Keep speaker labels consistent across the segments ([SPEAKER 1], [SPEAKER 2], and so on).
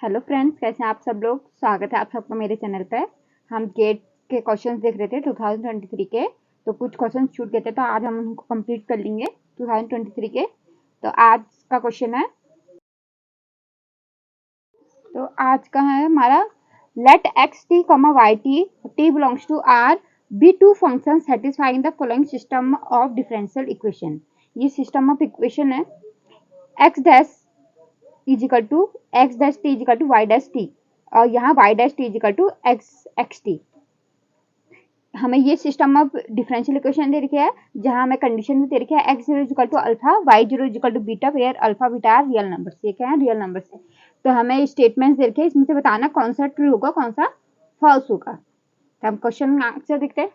[SPEAKER 1] Hello friends, कैसे हैं आप सब लोग। स्वागत है आप सबका मेरे चैनल पे। हम गेट के क्वेश्चंस देख रहे थे 2023 के। तो कुछ क्वेश्चंस छूट गए थे, तो आज हम उनको कंप्लीट कर लेंगे 2023 के। तो आज का क्वेश्चन है, तो आज का है हमारा, let x t comma y t t belongs to R B to function satisfying the following system of differential equation. ये सिस्टम ऑफ इक्वेशन है, x dash is equal to x dash t is equal to y dash t, और यहाँ y dash t is equal to x x t. हमें ये system of differential equation दे रखा है, जहां हमें कंडीशन भी दे रखी है x zero is equal to alpha, y zero is equal to beta, where alpha beta are real numbers. ये क्या है, रियल नंबर्स है। तो हमें स्टेटमेंट्स दे रखे हैं, इसमें से बताना कौन सा ट्रू होगा कौन सा फॉल्स होगा। तो हम क्वेश्चन आंसर देखते हैं।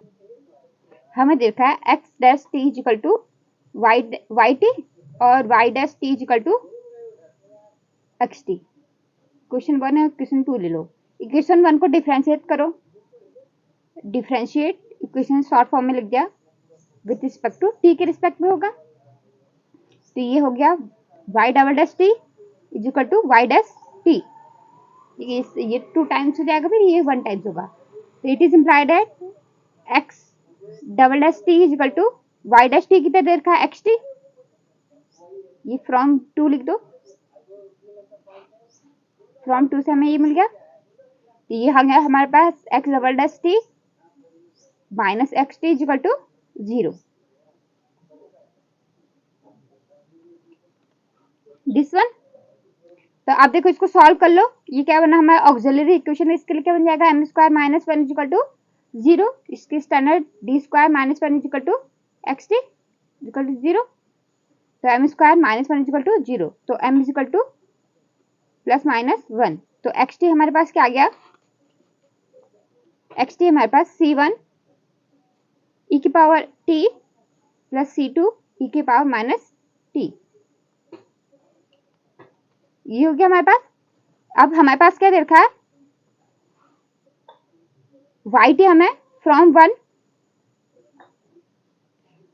[SPEAKER 1] हमें देखा है x dash t is equal to y t और y dash t is equal to x t. Question 1 है, क्वेश्चन 2 ले लो। इक्वेशन 1 को डिफरेंशिएट करो। डिफरेंशिएट इक्वेशन शॉर्ट फॉर्म में लिख दिया, विथ रिस्पेक्ट टू टी के रिस्पेक्ट में होगा। तो ये हो गया y double dash t is equal to y dash t. ये 2 टाइम्स हो जाएगा, फिर ये 1 टाइम्स होगा। तो it is implied at x double dash t is equal to y dash t कितना दे रखा है एक्स टी। ये फ्रॉम 2 लिख दो, फ्रॉम 2 से हमें ये मिल गया। तो ये आ गया हमारे पास x double dash t minus x t is equal to 0। This one. तो आप देखो, इसको सॉल्व कर लो। ये क्या बना हमारा ऑक्सिलरी इक्वेशन। इसके लिए क्या बन जाएगा, m square minus 1 is equal to 0। इसकी standard d square minus 1 is equal to x t is equal to 0। तो m square minus 1 is equal to 0, तो m is equal to plus minus 1। तो x T हमारे पास क्या आ गया, x T हमारे पास c1 ई की पावर टी प्लस c2 ई की पावर माइनस टी। ये हो गया हमारे पास। अब हमारे पास क्या दे रखा है, वाई टी हमें from 1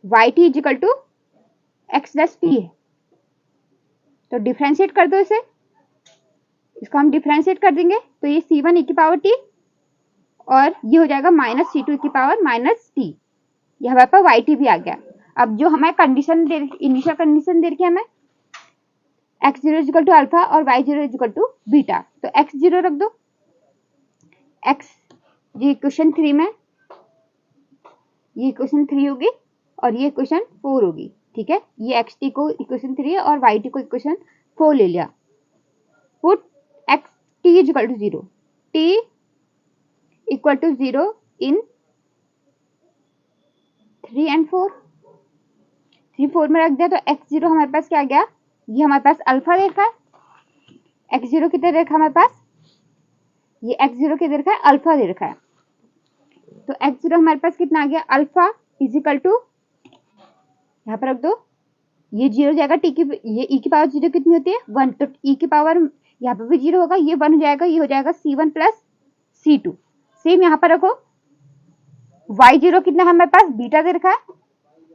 [SPEAKER 1] y t is equal to x dash t है। तो डिफरेंशिएट कर दो इसे, इसको हम डिफरेंशिएट कर देंगे। तो ये c1 ई की पावर टी और ये हो जाएगा माइनस c2 ई की पावर माइनस टी। ये हमारे पास वाई टी भी आ गया। अब जो हमें कंडीशन दे, इनिशियल कंडीशन दे रखी है हमें, x zero is equal to alpha और y zero is equal to beta. तो एक्स जीरो रख दो, एक्स ये इक्वेशन 3 में, ये इक्वेशन 3 होगी और ये इक्वेशन 4 होगी। ठीक है, ये एक्स टी को इक्वेशन 3 और वाई टी को इक्वेशन 4 ले लिया। Put x t is equal to 0, t equal to 0 in 3 and 4। 3 4 में रख दिया। तो एक्स जीरो हमारे पास क्या आ गया, ये हमारे पास अल्फा देखा है, एक्स जीरो कितना देखा हमारे पास, ये एक्स जीरो कितना देखा है, अल्फा दे रखा है। तो एक्स जीरो हमारे पास कितना आ गया, अल्फा इजिकल टू, यहाँ पर रख दो, ये 0 जाएगा, टी की ये ई की पावर 0 कितनी होती है 1, तो ई की पावर यहाँ पर भी 0 होगा, ये 1 हो जाएगा, ये हो जाएगा c1 प्लस c2। सेम यहाँ पर रखो, वाई जीरो कितना है हमारे पास, बीटा दे रखा है,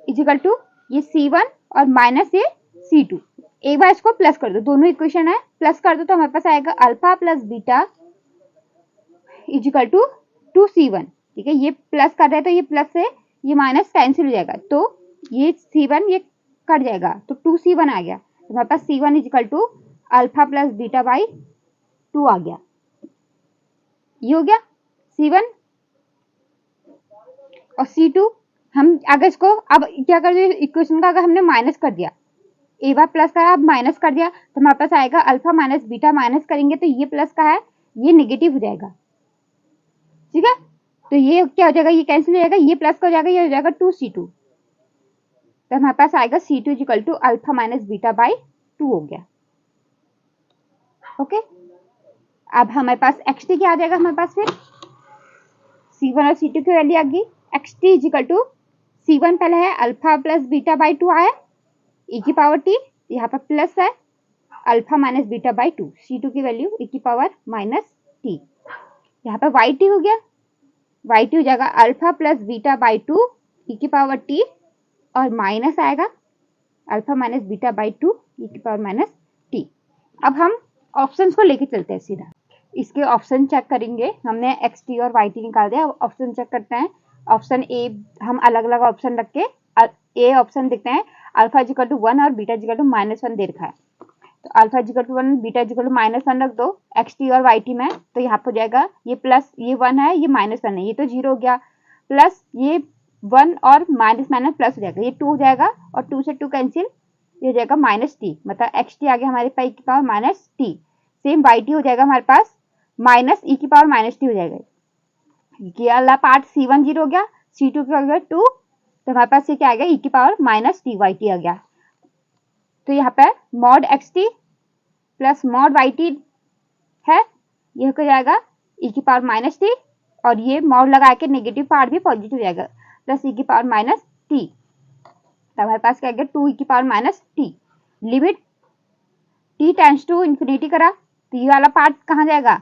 [SPEAKER 1] इजिकल टू ये c1 और माइनस ये c2। एक बार इसको प्लस कर दो, दोनों इक्वेशन है प्लस कर दो, तो हमारे पास आएगा alpha plus beta is equal to 2c1। ठीक है, ये प्लस कर रहे हैं तो ये प्लस से ये माइनस कैंसिल हो जाएगा, तो ये c1 ये कट जाएगा, तो 2c1 आ गया। तो हमारे पास c1 is equal to alpha plus beta by 2 आ गया। ये हो गया c1 और c2। हम अगर इसको अब क्या कर दिया, इक्वेशन का अगर हमने माइनस कर दिया, एक बार प्लस करा अब माइनस कर दिया, तो हमारे पास आएगा अल्फा माइनस बीटा, माइनस करेंगे तो ये प्लस का है ये नेगेटिव हो जाएगा। ठीक है, तो ये क्या हो जाएगा, ये कैंसिल हो जाएगा, ये प्लस का हो जाएगा, ये हो जाएगा 2c2। तो हमारे पास आएगा c2 equal to alpha minus beta by 2 हो गया। ओके, अब हमारे पास एक्स टी क्या आ जाएगा, हमारे पास फिर c1 और c2 की वैल्यू आ गई। X T equal to c1 पहले है अल्फा प्लस बीटा बाई 2 आया, ई की पावर टी, यहाँ पर प्लस है alpha minus beta by 2, c2 की वैल्यू ई की पावर माइनस टी। यहाँ पर वाई टी हो गया, वाई टी हो जाएगा अल्फा प्लस बीटा बाई 2 ई की पावर टी और माइनस आएगा अल्फा माइनस बीटा बाई 2 ई की पावर माइनस टी। अब हम ऑप्शन को लेके चलते हैं सीधा। इसके ऑप्शन चेक करेंगे, हमने एक्स टी और वाई टी निकाल दिया। अब ऑप्शन चेक करते हैं। ऑप्शन ए हम अलग अलग ऑप्शन रख के ए ऑप्शन देखते हैं अल्फा इक्वल टू 1 और बीटा इक्वल टू -1 दे रखा है। तो alpha equal to 1 beta equal to -1 रख दो एक्स टी और वाई टी में। तो यहाँ पर हो जाएगा ये प्लस, ये 1 है, ये -1 है, ये तो 0 हो गया, प्लस ये 1 और माइनस माइनस प्लस हो जाएगा, ये 2 हो जाएगा और 2 से 2 कैंसिल, ये हो जाएगा -t, मतलब एक्स टी आ गया हमारे पास e की power -t। Same y t हो जाएगा हमारे पास माइनस e की पावर -t हो जाएगा। ये वाला पार्ट C1 0 हो गया, C2 क्या हो गया 2, तो हमारे पास ये क्या आ गया e की पावर -t वाई टी आ गया। तो यहाँ पे mod x t plus mod y t है, यह हो जाएगा e की पावर -t, और ये मॉड लगा के नेगेटिव पार्ट भी पॉजिटिव हो जाएगा, प्लस e की पावर -t। तो हमारे पास क्या आ गया 2 e की power -t। Limit t tends to infinity करा तो ये वाला पार्ट कहाँ जाएगा,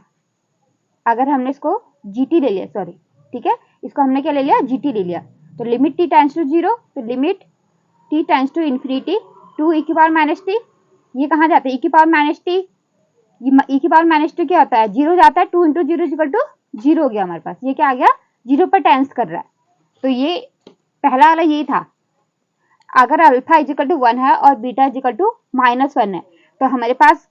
[SPEAKER 1] अगर हमने इसको gt ले लिया, सॉरी ठीक है, इसको हमने क्या ले लिया gt ले लिया, तो लिमिट t टेंड्स टू 0, तो limit t tends to infinity 2 e की पावर -t, ये कहाँ जाता है e की पावर -t, ये e की पावर -t क्या होता है 0 जाता है, 2 इंटू 0 इक्वल टू 0 हो गया हमारे पास, ये क्या आ गया 0 पर टेंस कर रहा है। तो ये पहला वाला यही था, अगर अल्फा इक्वल टू 1 है और बीटा इक्वल टू -1 है तो हमारे पास,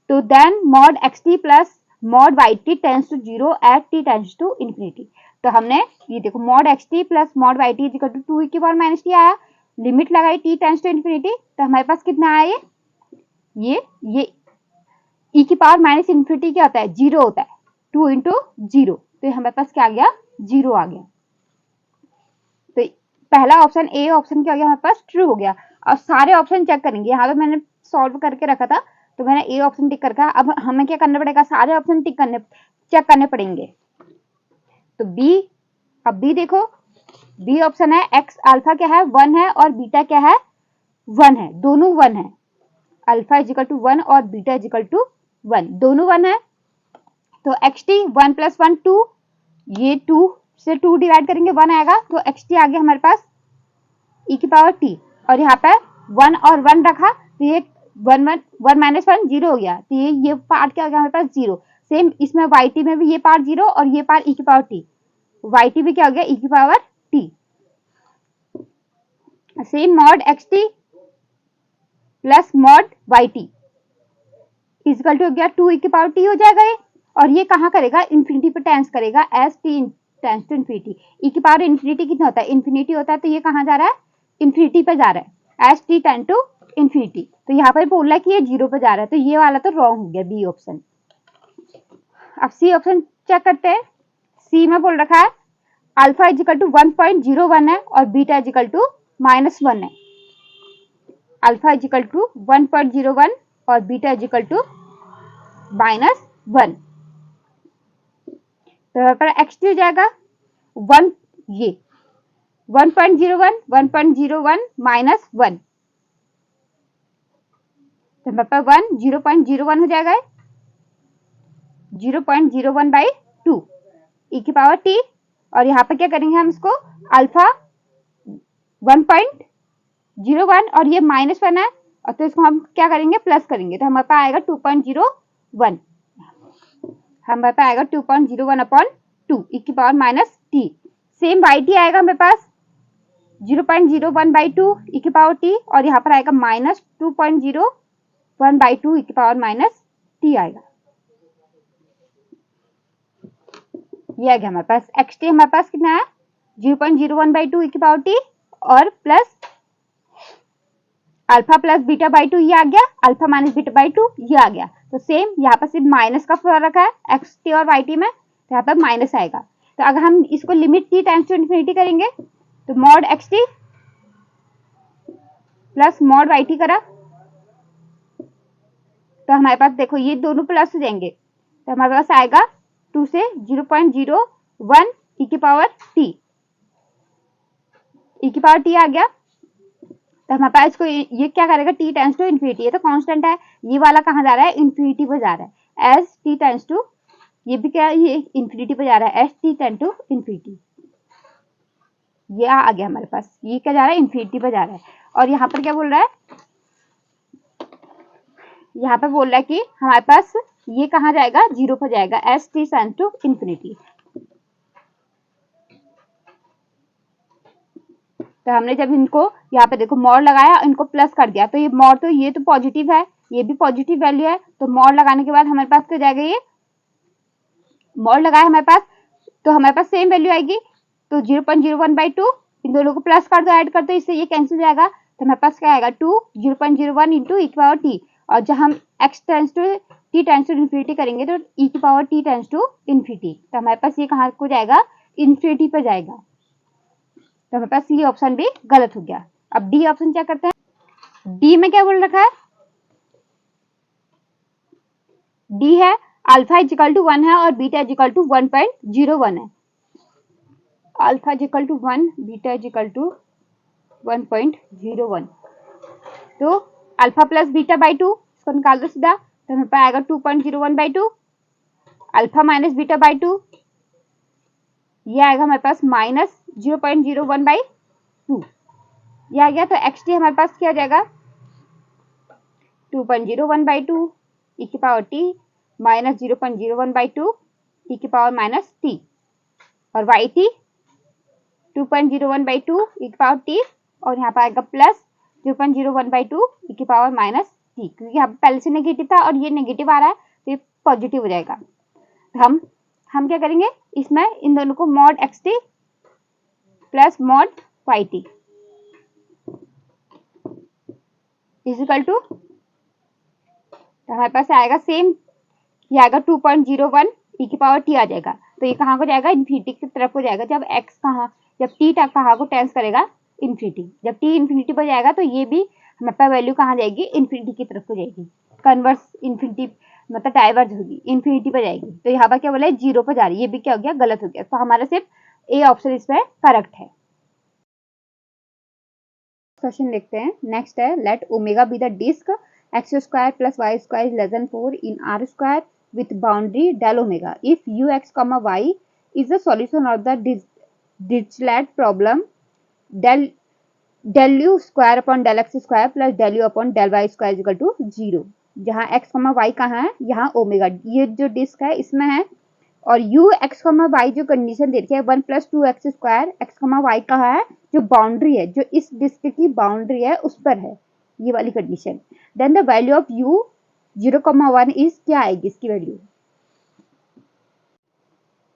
[SPEAKER 1] तो then mod x t plus mod y t tends to 0 at t tends to infinity. तो हमने ये देखो mod x t plus mod y t equal to 2 e की पावर -t आया, लिमिट लगाई t टेंस टू इंफिनिटी, तो हमारे पास कितना आया ये e की पावर -इंफिनिटी क्या होता है 0 होता है, 2 इंटू 0, तो हमारे पास क्या आ गया 0 आ गया। तो पहला ऑप्शन ए ऑप्शन क्या हो गया हमारे पास ट्रू हो गया। और सारे ऑप्शन चेक करेंगे, यहाँ पे मैंने सॉल्व करके रखा था तो मैंने ए ऑप्शन टिक करके, अब हमें क्या करना पड़ेगा सारे ऑप्शन चेक करने पड़ेंगे। तो बी, अब बी देखो, बी ऑप्शन है एक्स अल्फा क्या है 1 है और बीटा क्या है 1 है, दोनों 1 है, अल्फा इक्वल टू 1 और बीटा इक्वल टू 1, दोनों 1 है। तो एक्स टी 1 + 1 2, ये 2 से 2 डिवाइड करेंगे 1 आएगा, तो एक्स टी आ गया हमारे पास e की पावर t, और यहाँ पे 1 और 1 रखा तो ये 1 -1 0 हो गया, तो ये पार्ट क्या हो गया हमारे पास 0। सेम इसमें वाई टी में भी ये पार्ट 0 और ये पार्ट e की पावर t, वाई टी भी क्या हो गया e की power t। Same mod x t plus mod y t equal to हो गया 2 e की पावर t हो जाएगा ये, और ये कहाँ करेगा इंफिनिटी पे टेंस करेगा as t tends to infinity. e की पावर इंफिनिटी कितना होता है इंफिनिटी होता है, तो ये कहाँ जा रहा है इंफिनिटी पे जा रहा है as t tends to infinity. तो यहाँ पर बोल रहा है कि ये 0 पे जा रहा है, तो ये वाला तो रॉन्ग हो गया बी ऑप्शन। अब सी ऑप्शन चेक करते हैं। सी में बोल रखा है अल्फा इक्वल टू 1.01 है और बीटा इक्वल टू -1 है, अल्फा इक्वल टू 1.01 और बीटा इक्वल टू -1, तो यहाँ पर एक्स टी हो जाएगा 1, ये 1.01 1.01 -1, तो यहाँ पर 1 0.01 हो जाएगा 0.01/2 e की पावर t, और यहाँ पर क्या करेंगे हम इसको अल्फा 1.01 और ये -1 है, और तो इसको हम क्या करेंगे प्लस करेंगे, तो हमारे पास आएगा 2.01, हमारे पास आएगा 2.01/2 e की power -t। Same y t आएगा हमारे पास 0.01/2 e की पावर t, और यहाँ पर आएगा -2.01/2 e की पावर -t आएगा। ये आ गया हमारे पास एक्स टी, हमारे पास कितना है 0.01/2 e की पावर t और plus alpha plus beta by 2, ये आ गया अल्फा माइनस बीटा बाई 2, ये आ गया। तो सेम यहाँ पर सिर्फ माइनस का फर्क है एक्स टी और वाई टी में, तो यहाँ पर माइनस आएगा। तो अगर हम इसको limit t tends to infinity करेंगे तो mod x t plus mod y t करा, तो हमारे पास देखो ये दोनों प्लस हो जाएंगे, तो हमारे पास आएगा 2 से 0.01 e की पावर t, e की पावर t आ गया। तो हमारे पास इसको ये क्या करेगा t टेंड्स टू इंफिनिटी, ये तो कांस्टेंट है, ये वाला कहाँ जा रहा है इंफिनिटी पे जा रहा है एज t टेंड्स टू, ये भी क्या ये इंफिनिटी पे जा रहा है as t tends to infinity, ये आ गया हमारे पास, ये क्या जा रहा है इंफिनिटी पे जा रहा है। और यहाँ पर क्या बोल रहा है यहाँ पे बोल रहा है कि हमारे पास ये कहाँ जाएगा, 0 पर जाएगा as t tends to infinity. तो हमने जब इनको यहाँ पे देखो मॉड लगाया, इनको प्लस कर दिया, तो ये मॉड, तो ये तो पॉजिटिव है, ये भी पॉजिटिव वैल्यू है, तो मॉड लगाने के बाद हमारे पास क्या जाएगा, ये मॉड लगाया हमारे पास, तो हमारे पास सेम वैल्यू आएगी। तो 0.01/2 इन दोनों को प्लस कर दो, ऐड कर दो, इससे ये कैंसिल जाएगा, तो हमारे पास क्या आएगा 2 0.01 इंटू ई की पावर टी, और जब हम x tends to t tends to infinity करेंगे तो e की power t tends to infinity, तो हमारे पास ये कहाँ को जाएगा, इन्फिनिटी पर जाएगा। तो हमारे पास ये ऑप्शन भी गलत हो गया। अब डी ऑप्शन क्या करते हैं, डी में क्या बोल रखा है, डी है अल्फा इजिकल टू 1 है और बीटा इजिकल टू 1.01 है। Alpha equal to 1, beta is equal to 1.01, तो अल्फा प्लस बीटा बाई 2, इसको निकाल दो सीधा, तो हमें पाएगा 2.01/2, अल्फा माइनस बीटा बाई 2, ये आएगा हमारे पास माइनस 0.01/2, ये आ गया। तो एक्स टी हमारे पास क्या हो जाएगा, 2.01/2 ई की पावर टी माइनस 0.01/2 ई की पावर माइनस टी, और वाई टी 2.01/2 ई की पावर टी, और यहाँ पर आएगा प्लस 0.01/2 ई की पावर माइनस टी, क्योंकि यहाँ पहले से नेगेटिव था और ये नेगेटिव आ रहा है तो ये पॉजिटिव हो जाएगा। हम क्या करेंगे, इसमें इन दोनों को mod x t plus mod y t is equal to, तो हमारे पास आएगा सेम, ये आएगा 2.01 ई की पावर टी आ जाएगा, तो ये कहाँ को जाएगा, इन्फिनिटी की तरफ को जाएगा। जब x कहाँ, जब t कहाँ को टेंस करेगा, इन्फिनिटी, जब t इन्फिनिटी पर जाएगा तो ये भी हमारे पास वैल्यू कहाँ जाएगी, इन्फिनिटी की तरफ को जाएगी, कन्वर्स इन्फिनिटी मतलब डाइवर्ज होगी, इन्फिनिटी पर जाएगी। तो यहाँ पर क्या बोला, 0 पर जा रही है, ये भी क्या हो गया, गलत हो गया। तो हमारा सिर्फ ए ऑप्शन इसमें करेक्ट है। क्वेश्चन देखते हैं, नेक्स्ट है, let omega be the disc x square plus y square is less than 4 in r square with boundary del omega. If ux comma y is the solution of the Dirichlet problem, del u square upon del x square plus del u upon del y square is equal to 0. जहाँ x y कहाँ है, यहाँ omega, ये जो disc है इसमें है, और u x y जो कंडीशन दे रखी है 1 + 2x स्क्वायर x y कहाँ है, जो बाउंड्री है, जो इस डिस्क की बाउंड्री है उस पर है ये वाली condition. Then the value of u 0,1 is, क्या आएगी इसकी वैल्यू,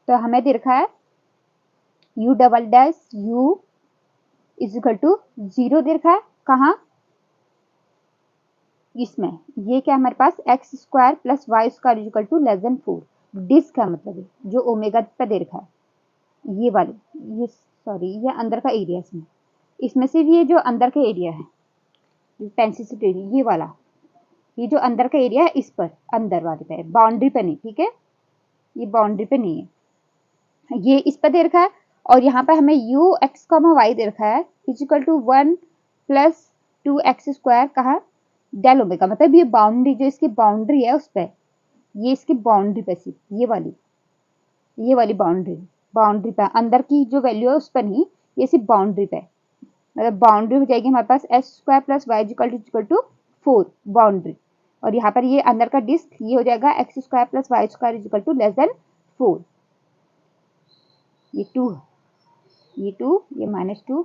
[SPEAKER 1] तो हमें दे रखा है u double dash u is equal to 0 दे रखा है, कहाँ, इसमें, ये क्या हमारे पास x square plus y square is equal to less than 4, disc का मतलब है जो ओमेगा पे दे रखा है, ये वाली, ये सॉरी ये अंदर का एरिया, इसमें सिर्फ ये जो अंदर का एरिया है पेंसिल से एरिया, ये वाला, ये जो अंदर का एरिया है इस पर, अंदर वाले पे, बाउंड्री पे नहीं, ठीक है, ये बाउंड्री पे नहीं है, ये इस पर दे रखा है, और यहाँ पे हमें u x y दे रखा है is equal to 1 + 2x square, कहा डेल ओमेगा, मतलब ये बाउंड्री, जो इसकी बाउंड्री है उस पर, ये इसकी बाउंड्री पे सिर्फ ये वाली बाउंड्री पे, अंदर की जो वैल्यू है उस पर नहीं, ये सिर्फ बाउंड्री पे, मतलब बाउंड्री हो जाएगी हमारे पास x square plus y equal to 4 boundary, और यहाँ पर ये अंदर का डिस्क ये हो जाएगा x square plus y square equal to less than 4, ये 2 ये -2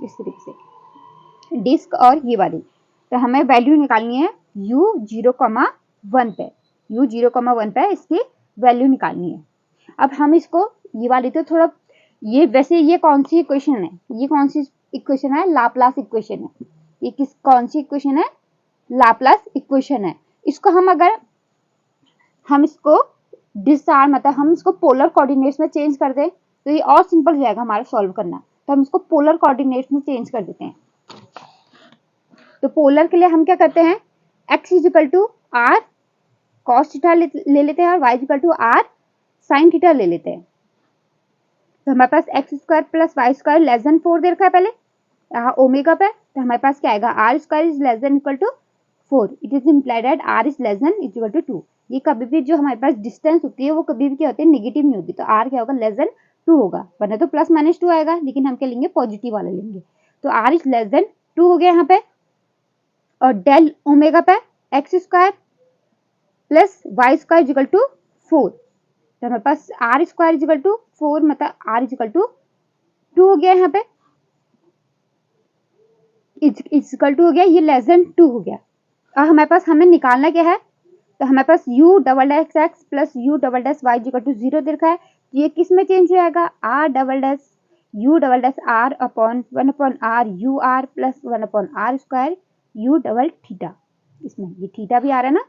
[SPEAKER 1] इस तरीके से डिस्क और ये वाली। तो हमें वैल्यू निकालनी है u 0,1 पे, u 0,1 पे इसकी वैल्यू निकालनी है। अब हम इसको, ये वाली तो थोड़ा, ये वैसे ये कौन सी इक्वेशन है, ये कौन सी इक्वेशन है, लाप्लास इक्वेशन है, ये कौन सी इक्वेशन है, लाप्लास इक्वेशन है। इसको हम अगर हम इसको डिसआर्म, मतलब हम इसको पोलर कोऑर्डिनेट्स में चेंज कर दें तो ये और सिंपल हो जाएगा हमारा सॉल्व करना, तो हम इसको पोलर कोऑर्डिनेट्स में चेंज कर देते हैं। तो पोलर के लिए हम क्या करते हैं, x equal to r cos theta ले लेते हैं और y equal to r sin theta ले लेते हैं। तो हमारे पास x square plus y square less than 4 दे रखा है पहले यहाँ ओमेगा पे, तो हमारे पास क्या आएगा, r square is less than equal to 4, it is implied that r is less than equal to 2। ये कभी भी जो हमारे पास डिस्टेंस होती है वो कभी भी क्या होती है, नेगेटिव नहीं होती, तो r क्या होगा, लेस देन 2 होगा, वरना तो +-2 आएगा, लेकिन हम क्या लेंगे, पॉजिटिव वाला लेंगे। तो r इज लेस देन 2 हो गया यहाँ पे, और डेल ओमेगा पे x square plus y square equal to 4। तो हमारे पास आर स्क्वायर इजिकल टू 4 मतलब आर इजिकल टू 2 हो गया यहाँ पे, इजिकल टू हो गया, ये लेस देन 2 हो गया। और हमारे पास हमें निकालना क्या है, तो हमारे पास u double dash x plus u double dash y equal to 0 दे रखा है। ये किस में चेंज हो जाएगा, r double dash u double dash r upon 1 upon r u r plus 1 upon r square u double theta. इसमें ये थीटा भी आ रहा है ना,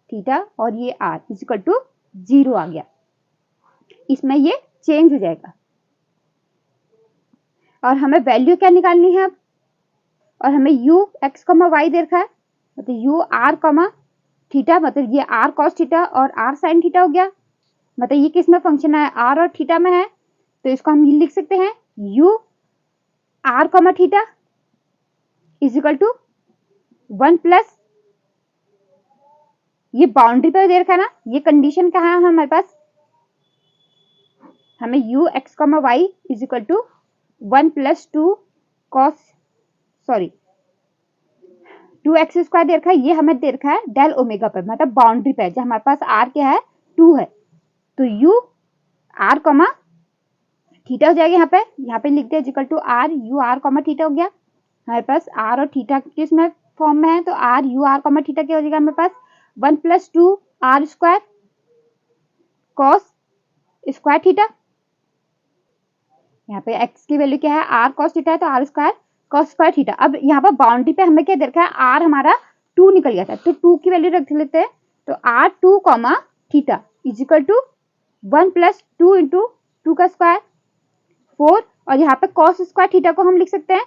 [SPEAKER 1] थीटा और ये r इक्वल टू 0 आ गया, इसमें ये चेंज हो जाएगा। और हमें वैल्यू क्या निकालनी है अब, और हमें u x y दे रखा है, मतलब u r थीटा, मतलब ये r cos थीटा और r sin थीटा हो गया। मतलब ये किस में फंक्शन है, r और थीटा में है, तो इसको हम ये लिख सकते हैं u r theta is equal to 1 plus, ये बाउंड्री पर दे रखा है ना, ये कंडीशन कहाँ है हमारे पास, हमें u x y is equal to 1 plus 2 cos, sorry 2x square दे रखा है, ये हमें दे रखा है डेल ओमेगा पर, मतलब बाउंड्री पे, जो हमारे पास r क्या है 2 है, तो u r थीटा हो जाएगा, यहाँ पे लिख दिया equal to r u r theta हो गया। हमारे पास r और थीटा किस में फॉर्म में है, तो r u r थीटा क्या हो जाएगा हमारे पास 1 plus 2 r square cos square theta. यहाँ पे x की वैल्यू क्या है, r cos थीटा है, तो r square cos square theta. अब यहाँ पर बाउंड्री पे हमें क्या दे रखा है, r हमारा 2 निकल गया था, तो 2 की वैल्यू रख लेते हैं, तो r 2 theta is equal to 1 plus 2 into 2 का स्क्वायर 4, और यहाँ पे cos स्क्वायर थीटा को हम लिख सकते हैं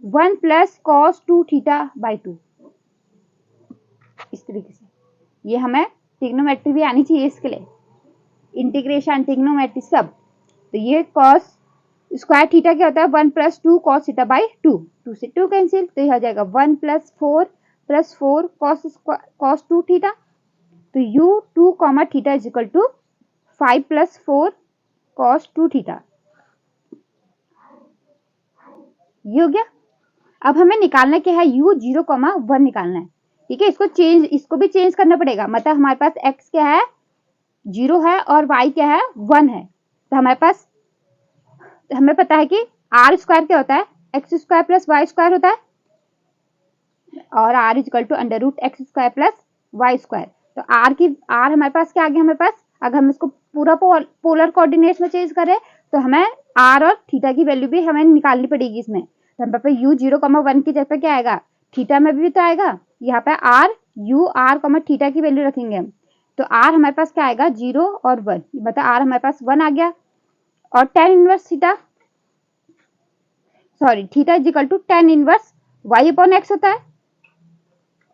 [SPEAKER 1] 1 प्लस cos 2 थीटा बाई 2। इस तरीके से ये हमें ट्रिग्नोमेट्री भी आनी चाहिए इसके लिए, इंटीग्रेशन ट्रिग्नोमेट्री सब। तो ये cos स्क्वायर थीटा क्या होता है, 1 प्लस 2 cos थीटा बाई 2, 2 से 2 कैंसिल, तो यह हो जाएगा 1 प्लस 4 cos 2 थीटा। तो u 2 theta is equal to 5 plus 4 cos 2 theta, ये हो गया। अब हमें निकालना क्या है, u 0, 1 निकालना है, ठीक है। इसको भी चेंज करना पड़ेगा, मतलब हमारे पास x क्या है 0 है और y क्या है 1 है, तो हमारे पास हमें पता है कि r स्क्वायर क्या होता है, x square plus y square होता है, और r is equal to under root x square plus y square. तो r हमारे पास क्या आ गया, हमारे पास अगर हम इसको पूरा पोलर कोऑर्डिनेट्स में चेंज करें तो हमें r और थीटा की वैल्यू भी हमें निकालनी पड़ेगी इसमें। तो हमारे पास u 0, 1 की जगह क्या आएगा, थीटा में भी तो आएगा, यहाँ पे r u r थीटा की वैल्यू रखेंगे हम, तो r हमारे पास क्या आएगा 0 और 1, मतलब r हमारे पास 1 आ गया, और tan inverse theta, sorry theta is equal to tan inverse y upon x होता है,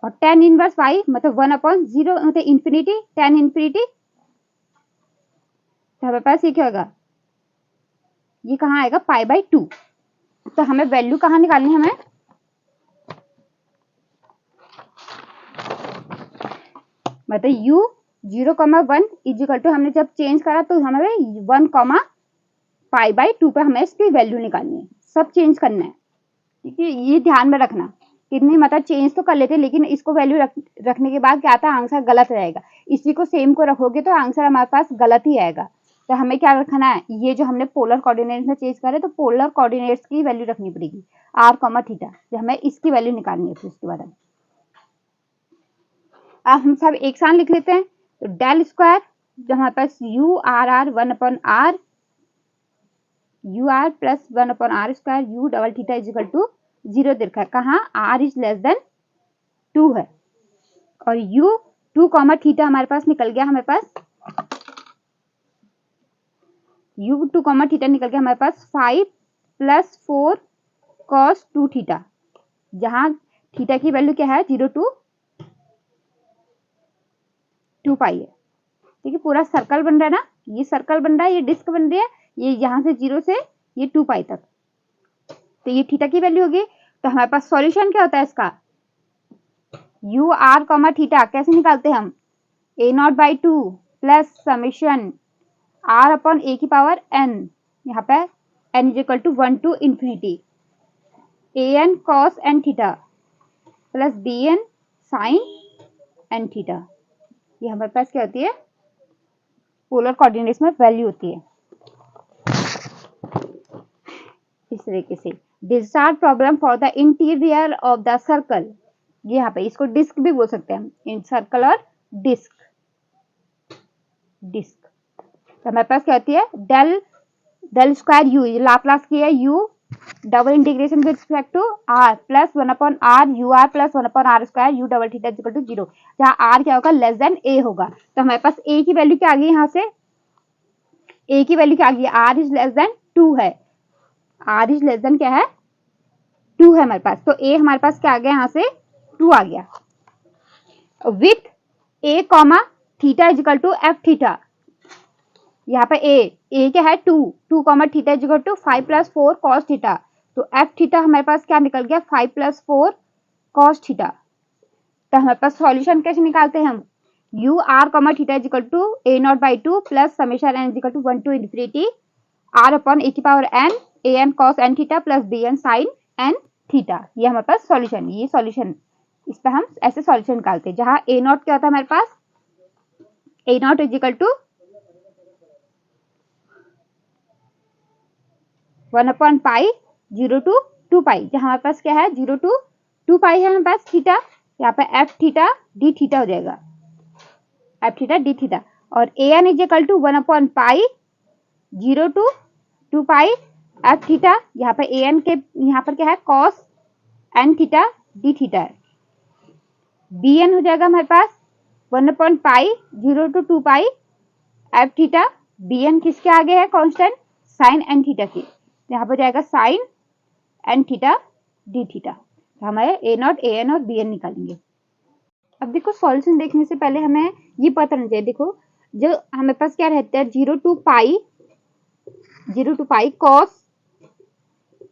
[SPEAKER 1] और tan इनवर्स y मतलब 1 अपॉन 0 मतलब इंफिनिटी, tan इंफिनिटी। तो हमारे पास ये क्या होगा, ये कहाँ आएगा पाई बाई 2। तो हमें वैल्यू कहाँ निकालनी है, हमें मतलब u 0, 1 इज इक्वल टू, हमने जब चेंज करा तो हमें 1, पाई बाई 2 पे हमें इसकी वैल्यू निकालनी है, सब चेंज करना है, ठीक है। ये ध्यान में रखना, कितनी मतलब चेंज तो कर लेते, लेकिन इसको वैल्यू रखने के बाद क्या आता है, आंसर गलत रहेगा। इसी को सेम को रखोगे तो आंसर हमारे पास गलत ही आएगा। तो हमें क्या रखना है, ये जो हमने पोलर कोऑर्डिनेट्स में चेंज करे, तो पोलर कोऑर्डिनेट्स की वैल्यू रखनी पड़ेगी r, थीटा, जो हमें इसकी वैल्यू निकालनी है। फिर उसके बाद अब हम सब एक साथ लिख लेते हैं, तो डेल स्क्वायर जो हमारे पास u r 1 upon r u r plus 1 upon r square u double theta is equal to 0 दे रखा है, कहाँ r इज लेस देन 2 है, और u 2, थीटा हमारे पास निकल गया, हमारे पास u 2, थीटा निकल गया हमारे पास 5 प्लस 4 cos 2 थीटा, जहां थीटा की वैल्यू क्या है 0 to 2 पाई है, ठीक है। पूरा सर्कल बन रहा है ना, ये सर्कल बन रहा है, ये डिस्क बन रही है, ये यहाँ से 0 से ये 2 पाई तक, तो ये थीटा की वैल्यू होगी। तो हमारे पास सॉल्यूशन क्या होता है इसका, u r, थीटा कैसे निकालते हैं हम, a0/2 plus summation r upon a की पावर n, यहाँ पे n is equal to 1 to infinity an cos n theta plus bn sin n theta. ये हमारे पास क्या होती है, पोलर कोऑर्डिनेट्स में वैल्यू होती है इस तरीके से। Discharge problem for the interior of the circle, ये यहाँ पे इसको डिस्क भी बोल सकते हैं हम, इन सर्कल और डिस्क। तो हमारे पास क्या होती है, डेल स्क्वायर यू, लाप्लास की है u, double integration with respect to r plus 1/r u r plus 1/r square u double theta equal to 0, जहाँ आर क्या होगा, लेस देन ए होगा। तो हमारे पास ए की वैल्यू क्या आ गई, यहाँ से ए की वैल्यू क्या आ गई, आर इज लेस देन 2 है, आर इज लेस देन क्या है, 2 है हमारे पास। तो ए हमारे पास क्या आ गया, यहाँ से 2 आ गया। With a comma theta is equal to f theta, यहाँ पे ए क्या है 2 comma theta is equal to 5 + 4 cos theta. तो एफ थीटा हमारे पास क्या निकल गया, 5 + 4 कॉस थीटा। तो हमारे पास सॉल्यूशन कैसे निकालते हैं हम, u r comma theta is equal to a0/2 plus summation n is equal to 1 to ∞ r/e⁻n an cos n theta plus bn sin n theta. ये हमारे पास सॉल्यूशन, ये सॉल्यूशन, इस पे हम ऐसे सॉल्यूशन निकालते हैं, जहां a0 क्या होता है हमारे पास, a0 is equal to 1/π 0 to 2π, जहां हमारे पास क्या है 0 to 2π है हमारे पास थीटा, यहाँ पे एफ थीटा डी थीटा हो जाएगा, एफ थीटा डी थीटा। और a n is equal to 1/π 0 to 2π f theta, यहाँ पे ए एन के यहाँ पर क्या है cos n theta d theta है। बी एन हो जाएगा हमारे पास 1/π 0 to 2π f theta, b n किसके आगे है कांस्टेंट, साइन एन थीटा की, यहाँ पर जाएगा sine n theta d theta. तो हमारे a0 an और bn निकालेंगे। अब देखो सॉल्यूशन देखने से पहले हमें ये पता होना चाहिए, देखो जो हमारे पास क्या रहता है 0 to π cos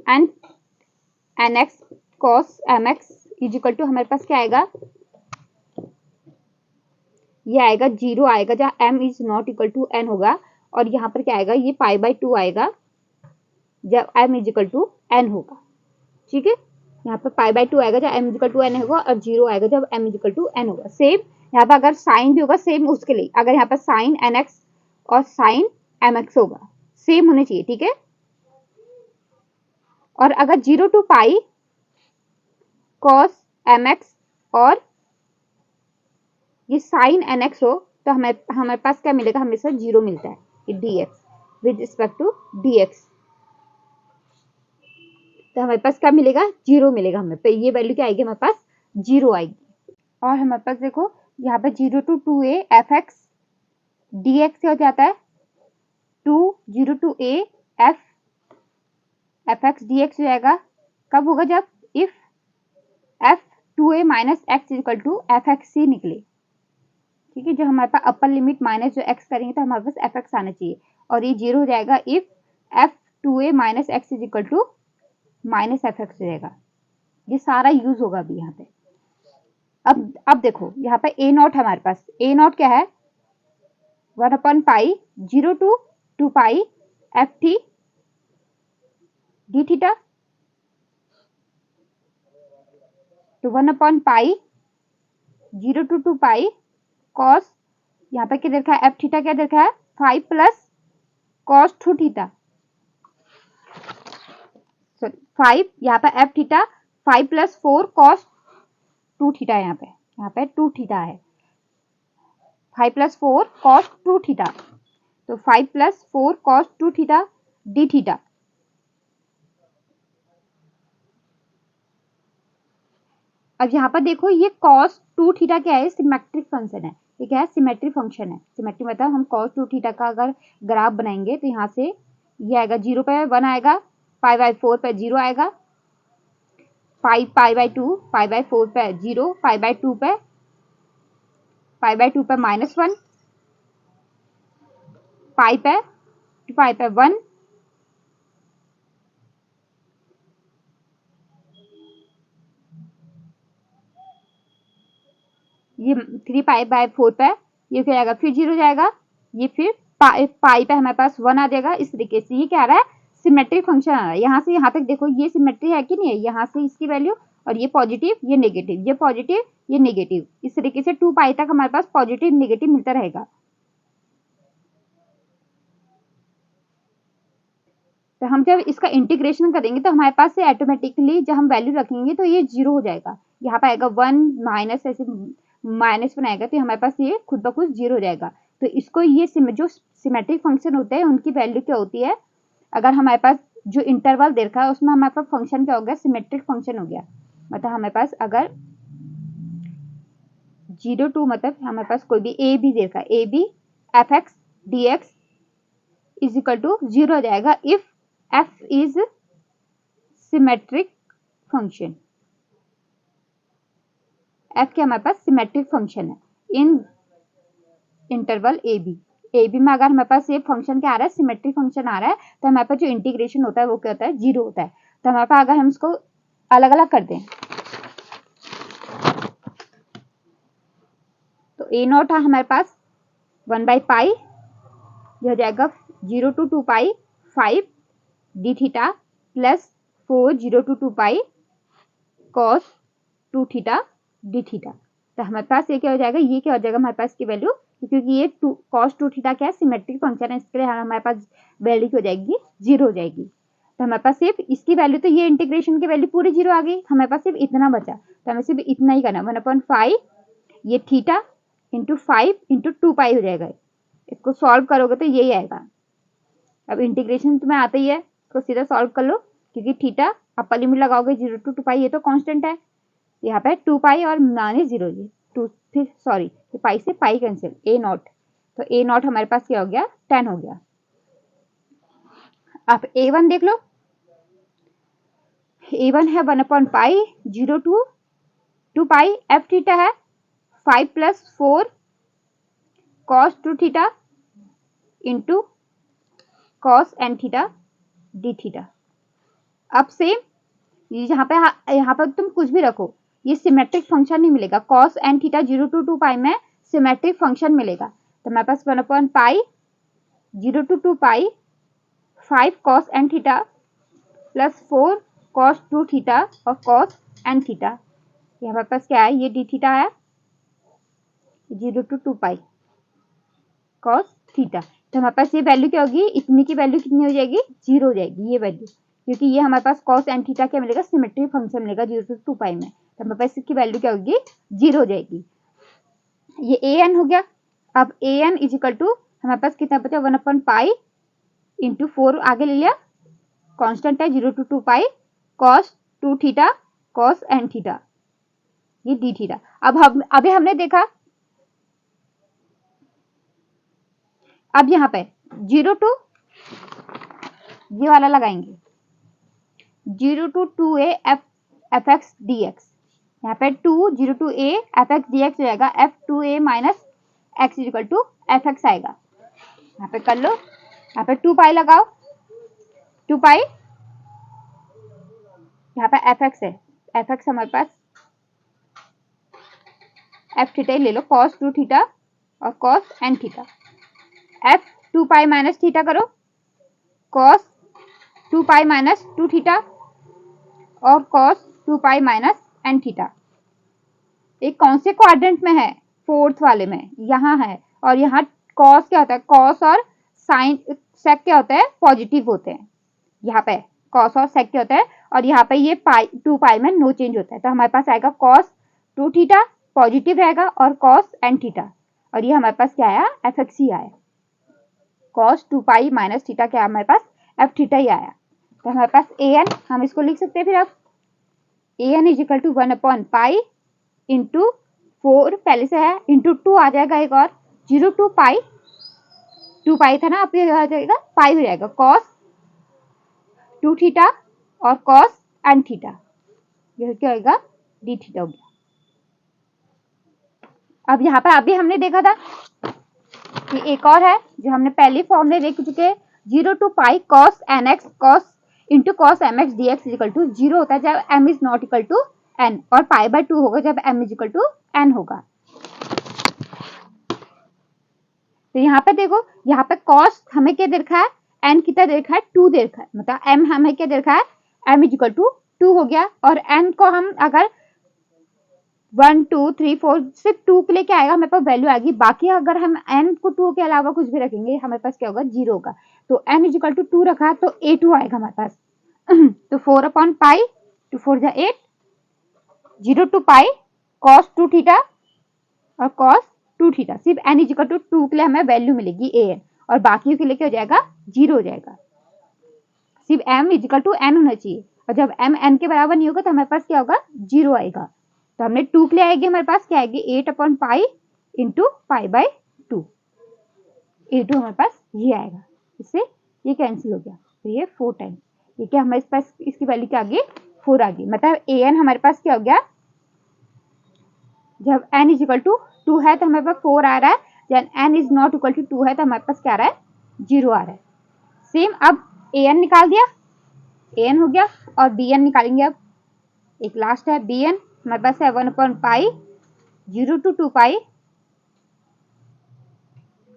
[SPEAKER 1] n nx cos mx is equal to हमारे पास क्या आएगा, ये आएगा 0 आएगा, जहाँ m is not equal to n होगा, और यहाँ पर क्या आएगा, ये π/2 आएगा जब m is equal to n होगा। ठीक है, यहाँ पर π/2 आएगा जब m is equal to n होगा, और 0 आएगा जब m is equal to n होगा। सेम यहाँ पर अगर साइन भी होगा, सेम उसके लिए, अगर यहाँ पर साइन nx और साइन mx होगा, सेम होने चाहिए। ठीक है, और अगर 0 to π cos mx और ये साइन nx हो, तो हमारे पास क्या मिलेगा, हमेशा 0 मिलता है, dx with respect to dx। तो हमारे पास क्या मिलेगा, 0 मिलेगा, हमें पे ये वैल्यू क्या आएगी, हमारे पास 0 आएगी। और हमारे पास देखो यहाँ पे 0 to 2a fx dx क्या हो जाता है, 0 to a fx dx हो जाएगा, कब होगा, जब if f 2a minus x equal to fxc निकले। ठीक है, जो हमारे पास अपर लिमिट माइनस जो x करेंगे तो हमारे पास fx आना चाहिए, और ये 0 हो जाएगा if f 2a minus x is equal to minus fx हो जाएगा। ये सारा यूज होगा अभी यहाँ पे। अब देखो यहाँ पे a0 हमारे पास, a0 क्या है 1/π 0 to 2π ft d थीटा, तो 1/π 0 to 2π cos, यहाँ पे क्या देखा है एफ थीटा, क्या देखा है 5 प्लस cos 2 थीटा, 5 यहाँ पे एफ थीटा 5 + 4 cos 2 थीटा, यहाँ पे 2 थीटा है, 5 + 4 cos 2 थीटा, तो 5 + 4 cos 2 थीटा डी थीटा। अब यहाँ पर देखो ये cos 2 थीटा क्या है, सिमेट्रिक फंक्शन है, ये क्या है, सिमेट्रिक फंक्शन है। सिमेट्रिक मतलब हम cos 2 थीटा का अगर ग्राफ बनाएंगे तो यहाँ से ये आएगा 0 पे 1 आएगा, π/4 पे 0 आएगा, π/2 π/4 पे 0, π/2 पे -1, पाई पे 1, ये 3π/4 पे ये क्या आएगा, फिर 0 जाएगा, ये फिर पाई पे हमारे पास 1 आ जाएगा। इस तरीके से ये क्या आ रहा है, सिमेट्रिक फंक्शन आ रहा है। यहाँ से यहाँ तक देखो ये सिमेट्री है कि नहीं है, यहाँ से इसकी वैल्यू और ये पॉजिटिव ये नेगेटिव, ये पॉजिटिव ये नेगेटिव, इस तरीके से 2 पाई तक हमारे पास पॉजिटिव नेगेटिव मिलता रहेगा। तो हम जब इसका इंटीग्रेशन करेंगे तो हमारे पास से ऑटोमेटिकली जब हम वैल्यू रखेंगे तो ये 0 हो जाएगा। यहाँ पे आएगा 1 माइनस, ऐसे -1 आएगा तो हमारे पास ये खुद ब खुद 0 हो जाएगा। तो इसको ये जो सिमेट्रिक फंक्शन होते हैं उनकी वैल्यू क्या होती है, अगर हमारे पास जो इंटरवल दे रखा है उसमें हमारे पास फंक्शन क्या हो गया, सिमेट्रिक फंक्शन हो गया। मतलब हमारे पास अगर 0 to मतलब हमारे पास कोई भी ए बी दे रखा है, a b f x d x is equal to 0 हो जाएगा if f is symmetric function। f क्या हमारे पास सिमेट्रिक फंक्शन है इन इंटरवल ए बी में अगर हमारे पास ये फंक्शन क्या आ रहा है, सिमेट्रिक फंक्शन आ रहा है, तो हमारे पास जो इंटीग्रेशन होता है वो क्या होता है, 0 होता है। तो हमारे पास अगर हम इसको अलग अलग कर दें तो ए नॉट है हमारे पास 1/पाई, ये हो जाएगा 0 to 2 pi 5 D theta plus 4 0 to 2 pi cos 2 theta d theta. तो हमारे पास ये क्या हो जाएगा, ये क्या हो जाएगा हमारे पास की वैल्यू, क्योंकि ये कॉस 2 थीटा क्या है, सिमेट्रिक फंक्शन है, इसके लिए हमारे पास वैल्यू क्या हो जाएगी, 0 हो जाएगी। तो हमारे पास सिर्फ इसकी वैल्यू, तो ये इंटीग्रेशन की वैल्यू पूरी 0 आ गई, हमारे पास सिर्फ इतना बचा। तो हमें सिर्फ इतना ही करना, 1/5 ये थीटा इंटू 5 इंटू 2 पाई हो जाएगा। इसको सॉल्व करोगे तो यही आएगा। अब इंटीग्रेशन तुम्हें आता ही है, इसको सीधा सॉल्व कर लो, क्योंकि थीटा अपर लिमिट लगाओगे 0 to 2 पाई, ये तो कांस्टेंट है, यहाँ पे 2 पाई और माइनस 0, ये 2 फिर सॉरी ये पाई से पाई कैंसिल, ए नॉट, तो ए नॉट हमारे पास क्या हो गया, 10 हो गया। आप a1 देख लो, a1 है 1/पाई 0 to 2 पाई, एफ थीटा है 5 + 4 cos 2 theta into cos n theta d theta. अब सेम यहाँ पे तुम कुछ भी रखो, ये सिमेट्रिक फंक्शन नहीं मिलेगा, cos n थीटा 0 to 2 पाई में सिमेट्रिक फंक्शन मिलेगा। तो हमारे पास 1/पाई 0 to 2 pi 5 cos n theta plus 4 cos 2 theta और cos n थीटा, ये हमारे पास क्या है, ये डी थीटा है 0 to 2 पाई cos थीटा। तो हमारे पास ये वैल्यू क्या होगी, इतनी की वैल्यू कितनी हो जाएगी, 0 हो जाएगी ये वैल्यू, क्योंकि ये हमारे पास cos n थीटा क्या मिलेगा, सिमेट्रिक फंक्शन मिलेगा 0 to 2 पाई में। तो हमारे पास इसकी वैल्यू क्या होगी, 0 हो जाएगी। ये an हो गया। अब an इज इक्वल टू हमारे पास कितना बचा, 1/पाई इंटू 4 आगे ले लिया, कांस्टेंट है 0 to 2 pi cos 2 theta cos n theta, ये डी थीटा। अब अभी हमने देखा, अब यहाँ पे 0 to ये वाला लगाएंगे 0 to 2a f x d x, यहाँ पे 0 to a f x d x हो जाएगा, f2a minus x is equal to f x आएगा। यहाँ पे कर लो, यहाँ पे 2 पाई लगाओ, 2 पाई यहाँ पे एफ एक्स है, एफ एक्स हमारे पास एफ थीटा ले लो, cos 2 थीटा और cos n theta, F 2 pi minus theta करो, cos 2 पाई माइनस 2 थीटा और cos 2 pi minus n theta. एक कौन से क्वाड्रेंट में है, फोर्थ वाले में, यहाँ है, और यहाँ cos क्या होता है, cos और साइन सेक क्या होता है, पॉजिटिव होते हैं, यहाँ पे cos और सेक क्या होता है, और यहाँ पे ये 2 पाई में नो चेंज होता है। तो हमारे पास आएगा cos 2 थीटा पॉजिटिव रहेगा और cos n थीटा, और ये हमारे पास क्या आया, एफ एक्स ही आया, cos 2 पाई माइनस थीटा क्या हमारे पास, एफ थीटा ही आया। तो हमारे पास an हम इसको लिख सकते हैं, फिर अब an इज इक्वल टू 1/पाई इंटू 4 पहले से है इंटू 2 आ जाएगा एक और, 0 to पाई 2 पाई था ना, अब ये आ जाएगा पाई हो जाएगा, cos 2 थीटा और cos n थीटा, ये क्या होगा, डी थीटा हो गया। अब यहाँ पे अभी हमने देखा था कि एक और है जो हमने पहले फॉर्मूले देख चुके हैं, 0 to pi cos nx cos into cos mx dx equal to 0 होता है जब m is not equal to n, और π/2 होगा जब m is equal to n होगा। तो यहाँ पे देखो, यहाँ पे cos हमें क्या दे रखा है, n कितना दे रखा है, 2 दे रखा है, मतलब m हमें क्या दे रखा है, m इज इक्वल टू 2 हो गया। और n को हम अगर 1 2 3 4 सिर्फ 2 के लिए क्या आएगा, हमारे पास वैल्यू आएगी। बाकी अगर हम n को 2 के अलावा कुछ भी रखेंगे हमारे पास क्या होगा, 0 होगा। तो n इज इक्वल टू 2 रखा तो a2 आएगा हमारे पास। तो 4 अपॉन पाई 2 4 जा 8 0 टू पाई cos 2 थीटा और cos 2 थीटा। सिर्फ n इज इक्वल टू 2 के लिए हमें वैल्यू मिलेगी an, और बाकी के लिए क्या हो जाएगा, 0 हो जाएगा। सिर्फ m is equal to n होना चाहिए, और जब m n के बराबर नहीं होगा तो हमारे पास क्या होगा, 0 आएगा। तो हमने 2 के लिए आएगी, हमारे पास क्या आएगी, 8 upon pi into pi by 2। a2 हमारे पास ये आएगा, इससे ये कैंसिल हो गया, तो ये 4 टाइम्स। ये क्या हमारे पास इसकी वैल्यू क्या आ गई, 4 आ गई। मतलब an हमारे पास क्या हो गया, जब n इज इक्वल टू 2 है तो हमारे पास 4 आ रहा है, जब n is not equal to 2 है तो हमारे पास क्या आ रहा है, 0 आ रहा है। सेम अब an निकाल दिया, an हो गया, और bn निकालेंगे। अब एक लास्ट है bn, हमारे पास है 1 upon pi 0 to 2 pi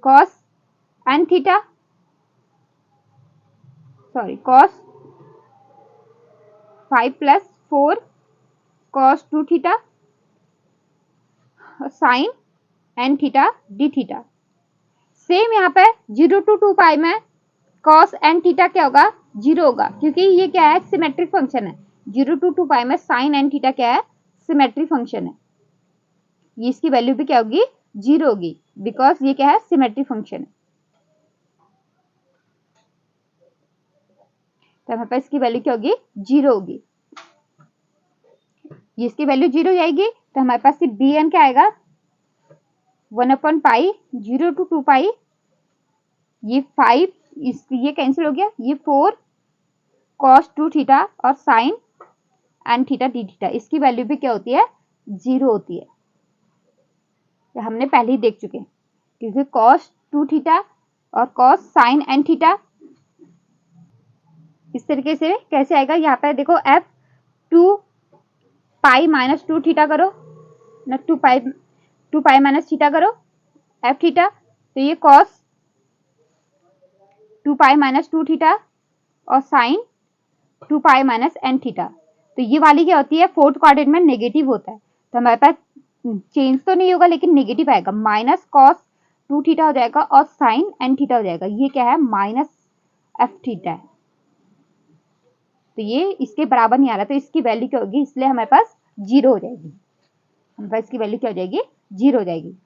[SPEAKER 1] cos n theta, sorry cos 5 plus 4 cos 2 theta sine n theta d theta. Same यहाँ पे 0 टू 2 पाई में cos n थीटा क्या होगा, 0 होगा, क्योंकि ये क्या है, सिमेट्रिक फंक्शन है। 0 टू 2 पाई में साइन n थीटा क्या है, सिमेट्रिक फंक्शन है। ये इसकी वैल्यू भी क्या होगी, 0 होगी, बिकॉज ये क्या है, सिमेट्रिक फंक्शन है। तो हमारे पास इसकी वैल्यू क्या होगी, 0 होगी। ये इसकी वैल्यू 0 हो जाएगी, तो हमारे पास सिर्फ bn क्या आएगा, 1 अपॉन पाई 0 टू 2 पाई, ये 5 ये कैंसिल हो गया, ये 4 cos 2 थीटा और sine n theta d theta. इसकी वैल्यू भी क्या होती है, 0 होती है। ये हमने पहले ही देख चुके हैं, क्योंकि cos 2 थीटा और cos साइन n थीटा इस तरीके से कैसे आएगा, यहाँ पे देखो f 2 पाई माइनस 2 थीटा करो ना, 2 पाई माइनस थीटा करो f थीटा, तो ये cos 2 पाई माइनस 2 थीटा और sine 2 pi minus n theta. तो ये वाली क्या होती है, फोर्थ क्वाड्रेंट में नेगेटिव होता है, तो हमारे पास चेंज तो नहीं होगा लेकिन नेगेटिव आएगा, माइनस cos 2 थीटा हो जाएगा और साइन n थीटा हो जाएगा। ये क्या है, माइनस f थीटा है, तो ये इसके बराबर नहीं आ रहा, तो इसकी वैल्यू क्या होगी, इसलिए हमारे पास 0 हो जाएगी। हमारे पास इसकी वैल्यू क्या हो जाएगी, 0 हो जाएगी।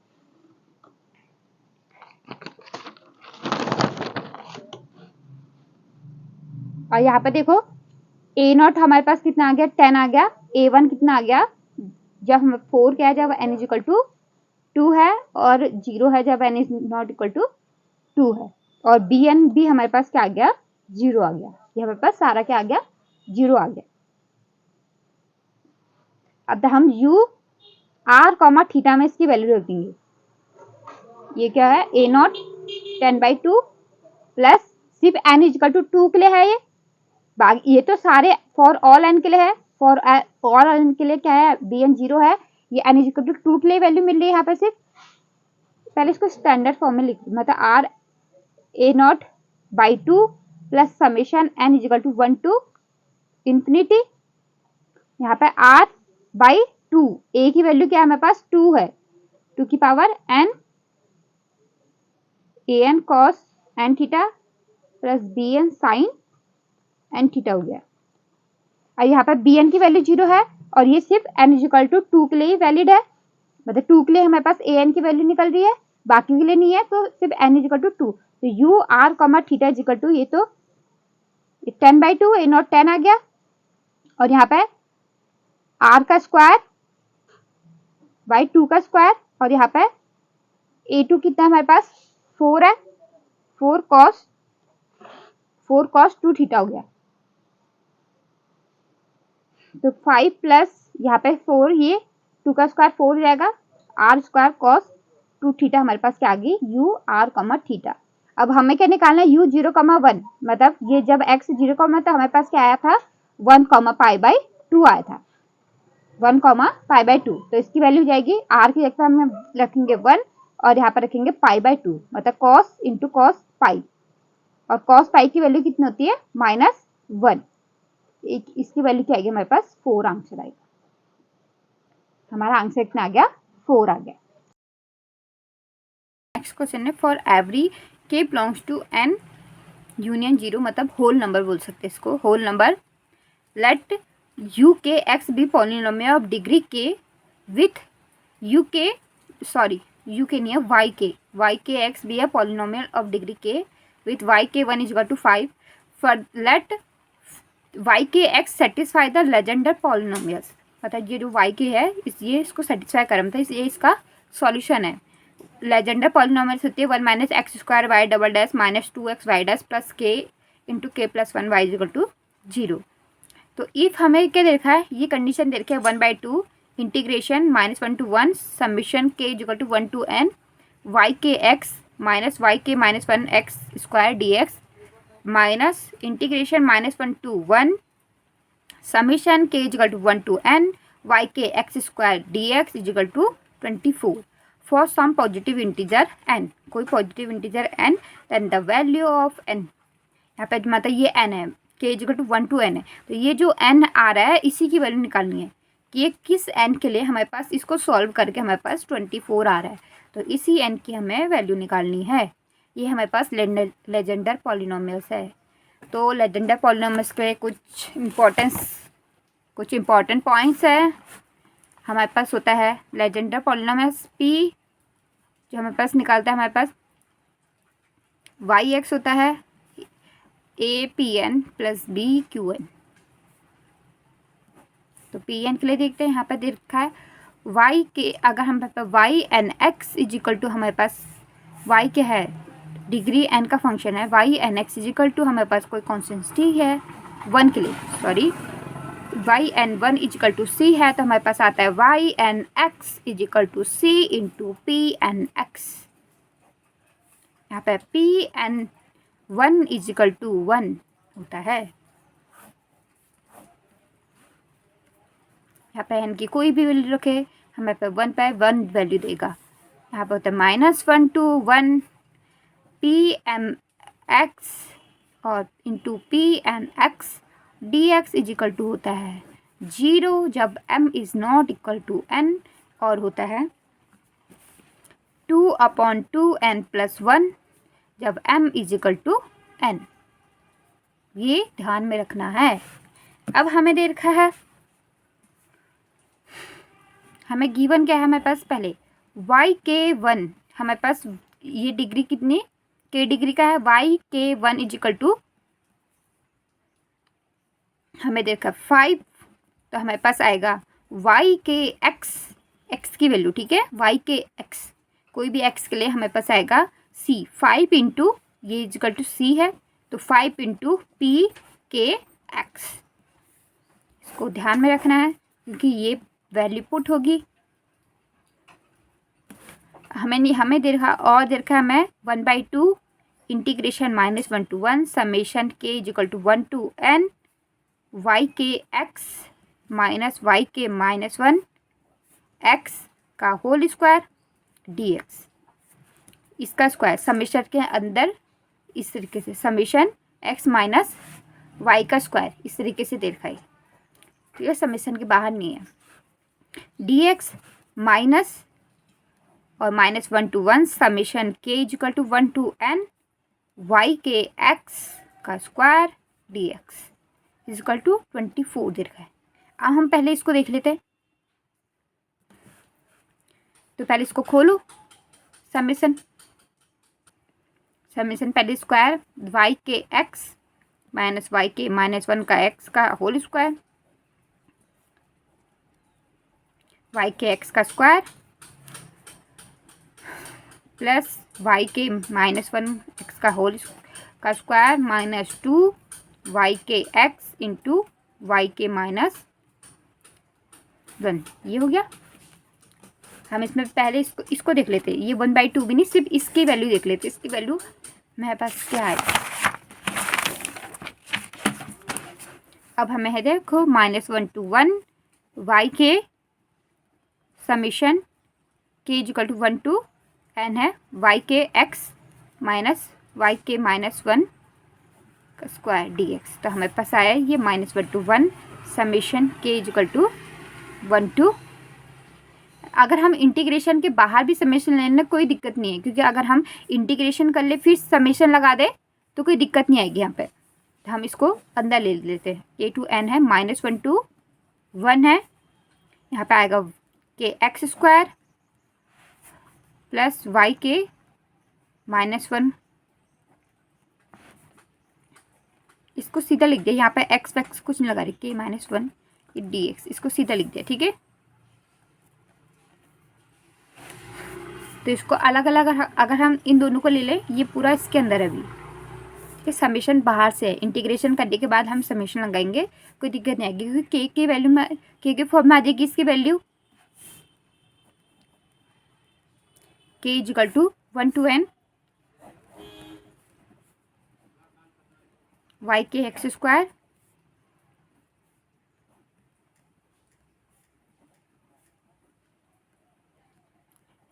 [SPEAKER 1] और यहाँ पे देखो a0 हमारे पास कितना आ गया, 10 आ गया। a1 कितना आ गया, जब हम 4 क्या है, जब n इज इक्वल टू 2 है, और 0 है जब n is not equal to 2 है। और bn भी हमारे पास क्या आ गया, 0 आ गया। ये हमारे पास सारा क्या आ गया, 0 आ गया। अब हम u r कॉमा थीटा में इसकी वैल्यू रख देंगे। ये क्या है, a0 10/2 प्लस सिर्फ n इज इक्वल टू 2 के लिए है, ये तो सारे फॉर ऑल n के लिए है। फॉर ऑल n के लिए क्या है, bn 0 है, ये n इज इक्वल टू 2 के लिए वैल्यू मिल रही है। यहाँ पे सिर्फ पहले इसको स्टैंडर्ड फॉर्म में लिख, मतलब r a0/2 plus summation n is equal to 1 to infinity. यहाँ पे r/2, a की वैल्यू क्या है, हमारे पास 2 है, 2 की power n an cos n theta plus bn sine n theta हो गया। और यहाँ पर bn की वैल्यू 0 है, और ये सिर्फ n इज इक्वल टू 2 के लिए ही वैलिड है, मतलब 2 के लिए हमारे पास an की वैल्यू निकल रही है, बाकी के लिए नहीं है, तो सिर्फ n इज इक्वल टू 2। तो u r comma theta is equal to, ये तो 10/2 a0 10 आ गया, और यहाँ पे r का स्क्वायर बाई 2 का स्क्वायर, और यहाँ पे a2 कितना हमारे पास 4 है, 4 cos 2 थीटा हो गया। तो 5 प्लस यहाँ पे 4, ये 2 का स्क्वायर 4 हो जाएगा, r स्क्वायर cos 2 थीटा हमारे पास क्या आ गई, u r कॉमा थीटा। अब हमें क्या निकालना है, u 0,1, मतलब ये जब x 0, तो हमारे पास क्या आया था, 1, π/2 आया था, 1, π/2। तो इसकी वैल्यू जाएगी, r की जगह हम रखेंगे 1 और यहाँ पर रखेंगे π/2, मतलब cos इंटू cos पाई, और cos पाई की वैल्यू कितनी होती है, -1। एक इसकी वैल्यू क्या आएगी हमारे पास 4 आंसर आएगा। हमारा आंसर कितना आ गया 4 आ गया। नेक्स्ट क्वेश्चन है for every k belongs to n union 0 मतलब होल नंबर बोल सकते हैं इसको, whole number let u k x be polynomial of degree k with u k नहीं है वाई के एक्स बी है polynomial of degree k with y k 1 is equal to 5 for let y k x satisfy the Legendre polynomials. मतलब ये जो Y के है ये इसको सेटिस्फाई कर रहा था, ये इसका सॉल्यूशन है। लेजेंडर पॉलिनोमियल्स होती है 1 minus x square y double dash minus 2x y dash plus k into k plus 1 y equal to 0। तो इफ हमें क्या देखा है, ये कंडीशन दे रखी है 1/2 integration -1 to 1 summation k equal to 1 to n y k x minus y k minus 1 x square d x minus integration -1 to 1 summation k equal to 1 to n y k x square d x equal to 24 for some positive integer n, कोई positive integer n then the value of n, यहाँ पे मतलब ये n है k equal to 1 to n है, तो ये जो n आ रहा है इसी की वैल्यू निकालनी है कि ये किस n के लिए हमारे पास, इसको सॉल्व करके हमारे पास 24 आ रहा है, तो इसी n की हमें वैल्यू निकालनी है। ये हमारे पास लेजेंडर पॉलिनोमियल्स है। तो लेजेंडर पॉलिनोमियल्स के कुछ इम्पोर्टेंट पॉइंट्स है। हमारे पास होता है लेजेंडर पॉलिनोमियल्स p जो हमारे पास निकालता है, हमारे पास वाई एक्स होता है a p n plus b q n. तो पी एन के लिए देखते हैं, यहाँ पर दे रखा है वाई के, अगर हम y n x is equal to हमारे पास वाई क्या है डिग्री एन का फंक्शन है, y n x is equal to हमारे पास कोई कॉन्स्टेंट है 1 के लिए, y n 1 is equal to c है, तो हमारे पास आता है y n x is equal to c into p n x. यहाँ पे p n 1 is equal to 1 होता है, यहाँ पे एन की कोई भी वैल्यू रखे हमें पे 1 पे 1 वैल्यू देगा। यहाँ पे होता है -1 to 1 पी एम एक्स और into p n x d x is equal to होता है 0 जब m is not equal to n, और होता है 2/2n प्लस 1 जब m is equal to n। ये ध्यान में रखना है। अब हमें दे रखा है, हमें गिवन क्या है हमारे पास, पहले y के 1 हमारे पास ये डिग्री कितनी k डिग्री का है, y के 1 इज इक्वल टू हमें देखा 5, तो हमारे पास आएगा y के x की वैल्यू, ठीक है y के x कोई भी x के लिए हमारे पास आएगा c 5 इंटू ये इज इक्वल टू c है, तो 5 इंटू पी के एक्स। इसको ध्यान में रखना है क्योंकि ये वैल्यू पुट होगी। हमें दे रखा और दे रखा है हमें 1/2 integration -1 to 1 summation k is equal to 1 to n y k x minus y k -1 x का होल स्क्वायर डी एक्स, इसका स्क्वायर समेशन के अंदर इस तरीके से समेशन एक्स माइनस वाई का स्क्वायर इस तरीके से दे रखा है, ठीक है, समेशन के बाहर नहीं है। डी एक्स माइनस और -1 to 1 summation k is equal to 1 to n y k x का square d x is equal to 24 दे रखा है। अब हम पहले इसको देख लेते हैं, तो पहले इसको खोलो समेशन पहले square Y k x minus y k -1 का एक्स का whole square Y k x का square plus Y k -1 x का होल का square -2 Y k x into Y k -1, ये हो गया। हम इसमें पहले इसको देख लेते हैं, ये 1/2 भी नहीं, सिर्फ इसकी वैल्यू देख लेते हैं। इसकी वैल्यू मेरे पास क्या है, अब हमें है देखो -1 to 1 वाई के समेशन के इक्वल टू 1 to n है y k x minus y k -1 का स्क्वायर dx। तो हमारे पास आया ये -1 to 1 summation k equal to 1 to, अगर हम इंटीग्रेशन के बाहर भी समेशन ले लें कोई दिक्कत नहीं है, क्योंकि अगर हम इंटीग्रेशन कर ले फिर समेशन लगा दे तो कोई दिक्कत नहीं आएगी यहाँ पे। तो हम इसको अंदर ले लेते हैं। k to n है, -1 to 1 है, यहाँ पे आएगा k x square plus y k -1। इसको सीधा लिख दिया, यहाँ पे x वैक्स कुछ नहीं लगा रही, k -1 dx, इसको सीधा लिख दिया, ठीक है। तो इसको अलग अलग अगर हम इन दोनों को ले लें, ये पूरा इसके अंदर है अभी, कि समेशन बाहर से है, इंटीग्रेशन करने के बाद हम समेशन लगाएंगे, कोई दिक्कत नहीं आएगी, क्योंकि के की वैल्यू में के के फॉर्म में आ जाएगी इसकी value k equal to 1 to n y k x square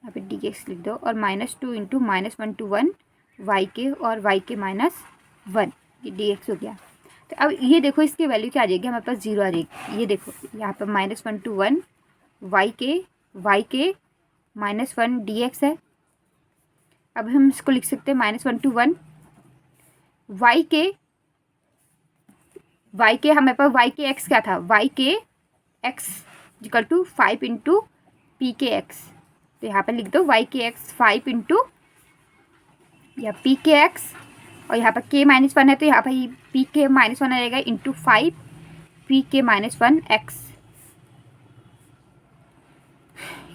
[SPEAKER 1] यहाँ पे dx लिख दो, और -2 इंटू -1 to 1 y के और y के -1, ये dx हो गया। तो अब ये देखो इसकी वैल्यू क्या आ जाएगी, हमारे पास 0 आ जाएगी। ये देखो यहाँ पर -1 to 1 y के -1 dx है। अब हम इसको लिख सकते हैं -1 to 1 y के हमारे पास y के x क्या था, y k x equal to 5 into p k x. तो यहाँ पे लिख दो y के x 5 इंटू या पी के एक्स, और यहाँ पर k -1 है तो यहाँ पर पी के -1 आ जाएगा इंटू 5 पी के -1 x,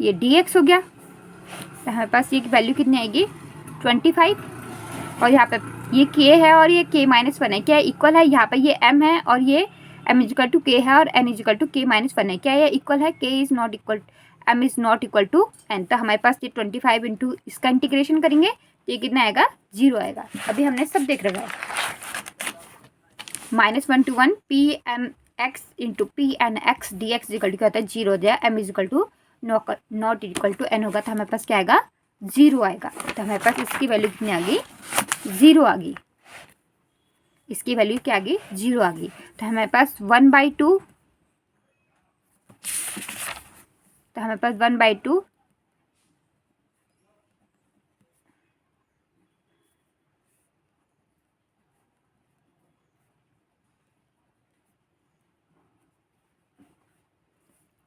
[SPEAKER 1] ये dx हो गया। तो हमारे पास ये वैल्यू कितनी आएगी 25, और यहाँ पे ये k है और ये k -1 है, क्या इक्वल है, यहाँ पे ये m है और ये m इक्वल टू k है और n इक्वल टू k -1 है, क्या ये इक्वल है, k is not equal, m is not equal to n। तो हमारे पास ये 25 इंटू इसका इंटीग्रेशन करेंगे तो ये कितना आएगा 0 आएगा। अभी हमने सब देख रखा है, -1 to 1 p m x into p n x d x equal to क्या होता है 0 हो जाए, m is equal to not equal to n होगा, तो हमारे पास क्या आएगा 0 आएगा। तो हमारे पास इसकी वैल्यू कितनी आ गई 0 आ गई, इसकी वैल्यू क्या आ गई 0 आ गई। तो हमारे पास 1/2, तो हमारे पास 1/2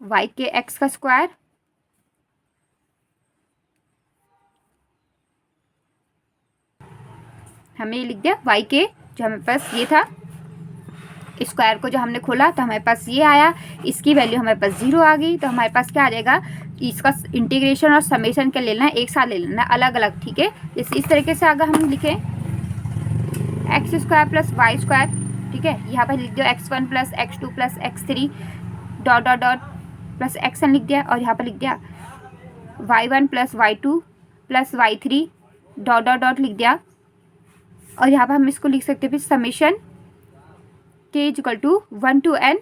[SPEAKER 1] y के x का स्क्वायर हमें ये लिख दिया, y के जो हमारे पास ये था स्क्वायर को जो हमने खोला तो हमारे पास ये आया, इसकी वैल्यू हमारे पास 0 आ गई। तो हमारे पास क्या आ जाएगा, इसका इंटीग्रेशन और समेशन क्या लेना है, एक साथ ले लेना है, अलग अलग, ठीक है। जैसे इस तरीके से अगर हम लिखें x square plus y square, ठीक है, यहाँ पर लिख दिया x1 plus x2 plus x3 dot dot dot plus xn लिख दिया, और यहाँ पर लिख दिया y1 plus y2 plus y3 dot dot dot लिख दिया, और यहाँ पर हम इसको लिख सकते हैं फिर summation k equal to 1 to n,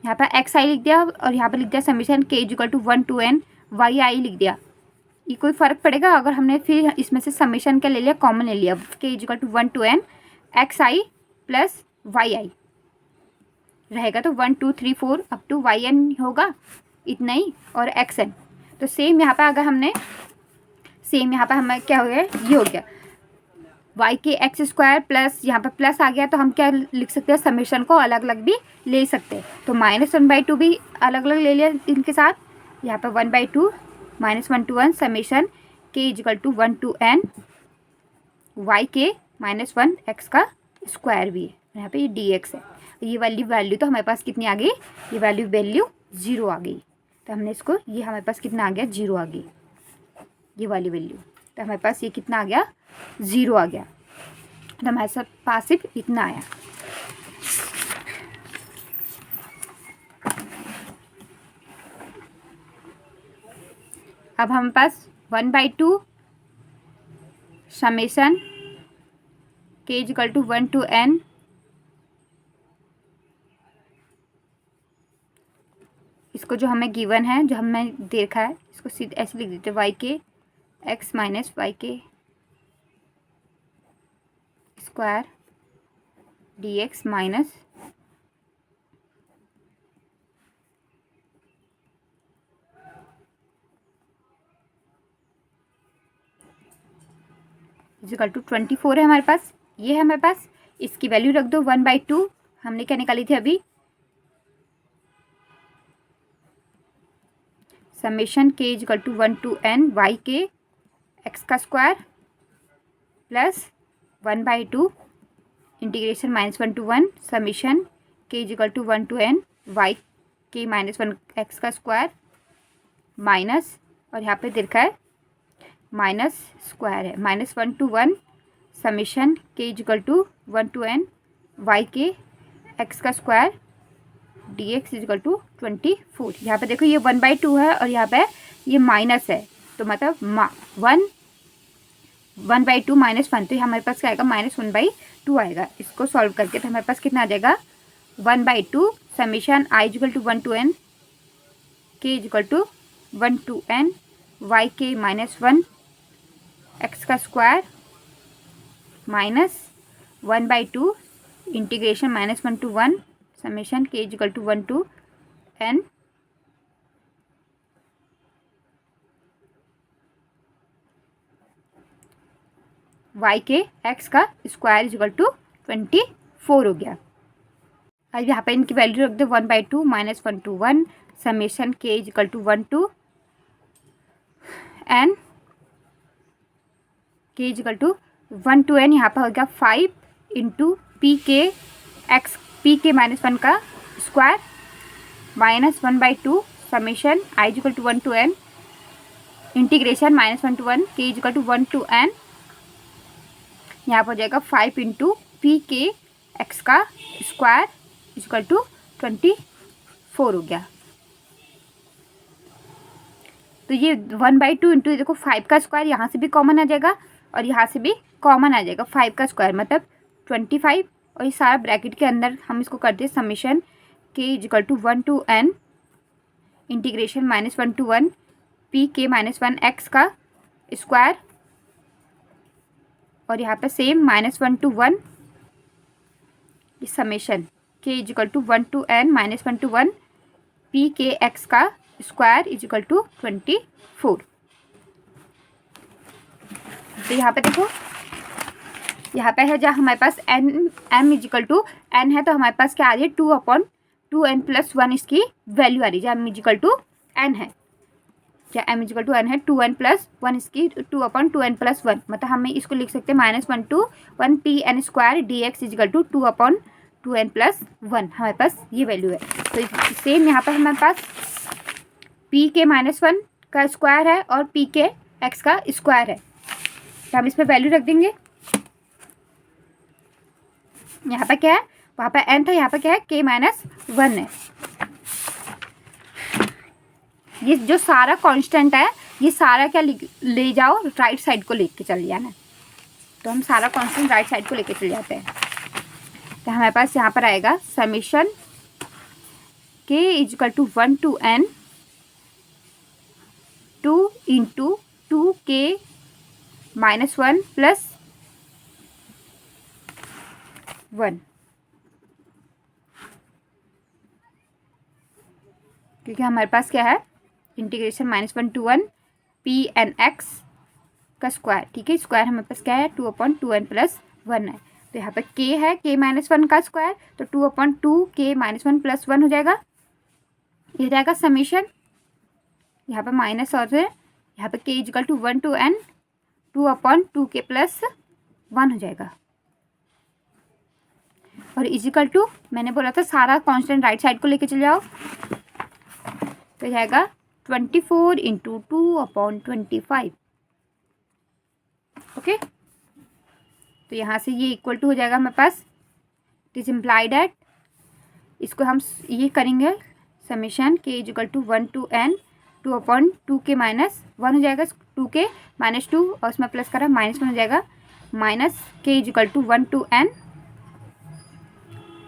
[SPEAKER 1] यहाँ पर एक्स आई लिख दिया, और यहाँ पर लिख दिया summation k equal to 1 to n y i लिख दिया। ये कोई फ़र्क पड़ेगा अगर हमने फिर इसमें से समेशन क्या ले लिया, कॉमन ले लिया, k equal to 1 to n x i plus y i रहेगा, तो 1 2 3 4 अप टू वाई एन होगा इतना ही, और एक्स एन। तो सेम यहाँ पर अगर हमने सेम यहाँ पर हमें क्या हो गया, ये हो गया y के एक्स स्क्वायर प्लस यहाँ पर प्लस आ गया, तो हम क्या लिख सकते हैं, समेशन को अलग अलग भी ले सकते हैं। तो -1/2 भी अलग अलग ले लिया इनके साथ, यहाँ पर 1/2 -1 to 1 summation k equal to 1 to n y के -1 x का स्क्वायर भी है, यहाँ पे ये dx है। ये वाली वैल्यू तो हमारे पास कितनी आ गई, ये वैल्यू 0 आ गई। तो हमने इसको, ये हमारे पास कितना आ गया 0 आ गई, ये वाली वैल्यू। तो हमारे पास ये कितना आ गया 0 आ गया, तो हमारे पास सिर्फ इतना आया। अब हमारे पास 1/2 summation k equal to 1 to n इसको जो हमें गिवन है, जो हमें देखा है, इसको सीधे ऐसे लिख देते y k x minus y k square dx minus equal to 24 है हमारे पास, ये है हमारे पास। इसकी वैल्यू रख दो 1/2, हमने क्या निकाली थी अभी, summation k equal to 1 to n y k x का square plus 1/2 integration -1 to 1 summation k equal to 1 to n y k -1 x का स्क्वायर माइनस, और यहाँ पे देखा है माइनस स्क्वायर है, -1 to 1 summation k equal to 1 to n y k x का square dx equal to 24। यहाँ पे देखो ये 1/2 है और यहाँ पे ये माइनस है, तो मतलब 1/2 -1, तो हमारे पास क्या आएगा -1/2 आएगा। इसको सॉल्व करके तो हमारे पास कितना आ जाएगा 1/2 summation i equal to 1 to n k equal to 1 to n y k -1 x का square minus 1/2 integration -1 to 1 summation k equal to 1 to n y k x का स्क्वायर इक्वल टू 24 हो गया। अब यहाँ पे इनकी वैल्यू रख दो 1/2 -1 to 1 summation k equal to 1 to n k equal to 1 to n, यहाँ पर हो गया 5 into p k x p k -1 का square -1/2 summation i equal to 1 to n integration -1 to 1 k equal to 1 to n, यहाँ पर हो जाएगा 5 into p k x का स्क्वायर इक्वल टू 24 हो गया। तो ये 1/2 इंटू देखो 5 का स्क्वायर यहाँ से भी कॉमन आ जाएगा और यहाँ से भी कॉमन आ जाएगा, 5 का स्क्वायर मतलब 25, और ये सारा ब्रैकेट के अंदर हम इसको करते हैं summation k equal to 1 to n integration -1 to 1 p k -1 x का स्क्वायर, और यहाँ पे same -1 to 1 summation k equal to 1 to n -1 to 1 p k x का स्क्वायर इक्वल टू 24। तो यहाँ पे देखो यहाँ पे है जहाँ हमारे पास m इक्वल टू n है, तो हमारे पास क्या आ रही है 2/2n + 1 इसकी वैल्यू आ रही है, जहाँ m इक्वल टू n है, क्या m इक्वल टू n है 2n + 1 इसकी 2/2n + 1, मतलब हमें इसको लिख सकते हैं -1 to 1 pn square dx equal to 2/2n + 1, हमारे पास ये वैल्यू है। तो सेम यहाँ पर हमारे पास p के -1 का स्क्वायर है और p के x का स्क्वायर है, तो हम इसमें वैल्यू रख देंगे। यहाँ पर क्या है, वहाँ पर n था, यहाँ पर क्या है k - 1 है। ये जो सारा कांस्टेंट है ये सारा क्या ले जाओ राइट साइड को लेके चल जाना, तो हम सारा कांस्टेंट राइट साइड को लेके चले जाते हैं। तो हमारे पास यहाँ पर आएगा summation k equal to 1 to n 2 into 2k -1 + 1, क्योंकि हमारे पास क्या है इंटीग्रेशन -1 to 1 pn x का स्क्वायर, ठीक है, स्क्वायर हमारे पास क्या है 2/2n + 1 है। तो यहाँ पर k है k -1 का स्क्वायर, तो 2/2k -1 + 1 हो जाएगा, ये जाएगा समेशन, यहाँ पर माइनस और यहाँ पर k equal to 1 to n 2/2k + 1 हो जाएगा, और इक्वल टू मैंने बोला था सारा कांस्टेंट राइट साइड को लेके चले जाओ, तो जाएगा 24 इंटू 2/25। ओके, तो यहाँ से ये इक्वल टू हो जाएगा हमारे पास, इट इज इम्प्लाइड एट, इसको हम ये करेंगे summation k equal to 1 to n 2/2k -1 हो जाएगा, 2k -2 और उसमें प्लस करा -1 हो जाएगा, minus k equal to 1 to n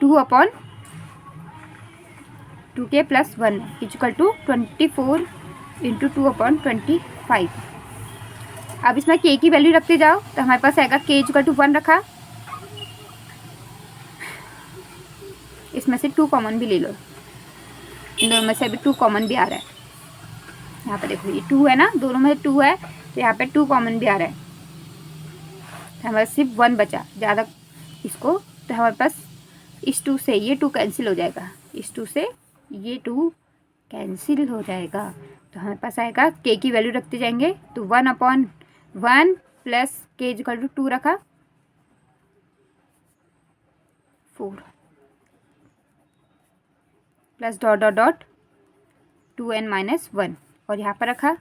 [SPEAKER 1] 2/2k + 1 equal to 24 into 2/25। अब इसमें k की वैल्यू रखते जाओ, तो हमारे पास आएगा k इक्वल टू 1 रखा, इसमें से 2 कॉमन भी ले लो, इन दोनों में से अभी 2 कॉमन भी आ रहा है। यहाँ पे देखो ये 2 है ना, दोनों में 2 है तो यहाँ पे 2 कॉमन भी आ रहा है, हमारे सिर्फ 1 बचा ज़्यादा इसको, तो हमारे पास इस 2 से ये 2 कैंसिल हो जाएगा, इस 2 से ये 2 कैंसिल हो जाएगा, तो हमारे पास आएगा k की वैल्यू रखते जाएंगे, तो 1/1 प्लस k इक्वल टू 2 रखा 4 plus dot dot dot 2n minus 1, और यहाँ पर रखा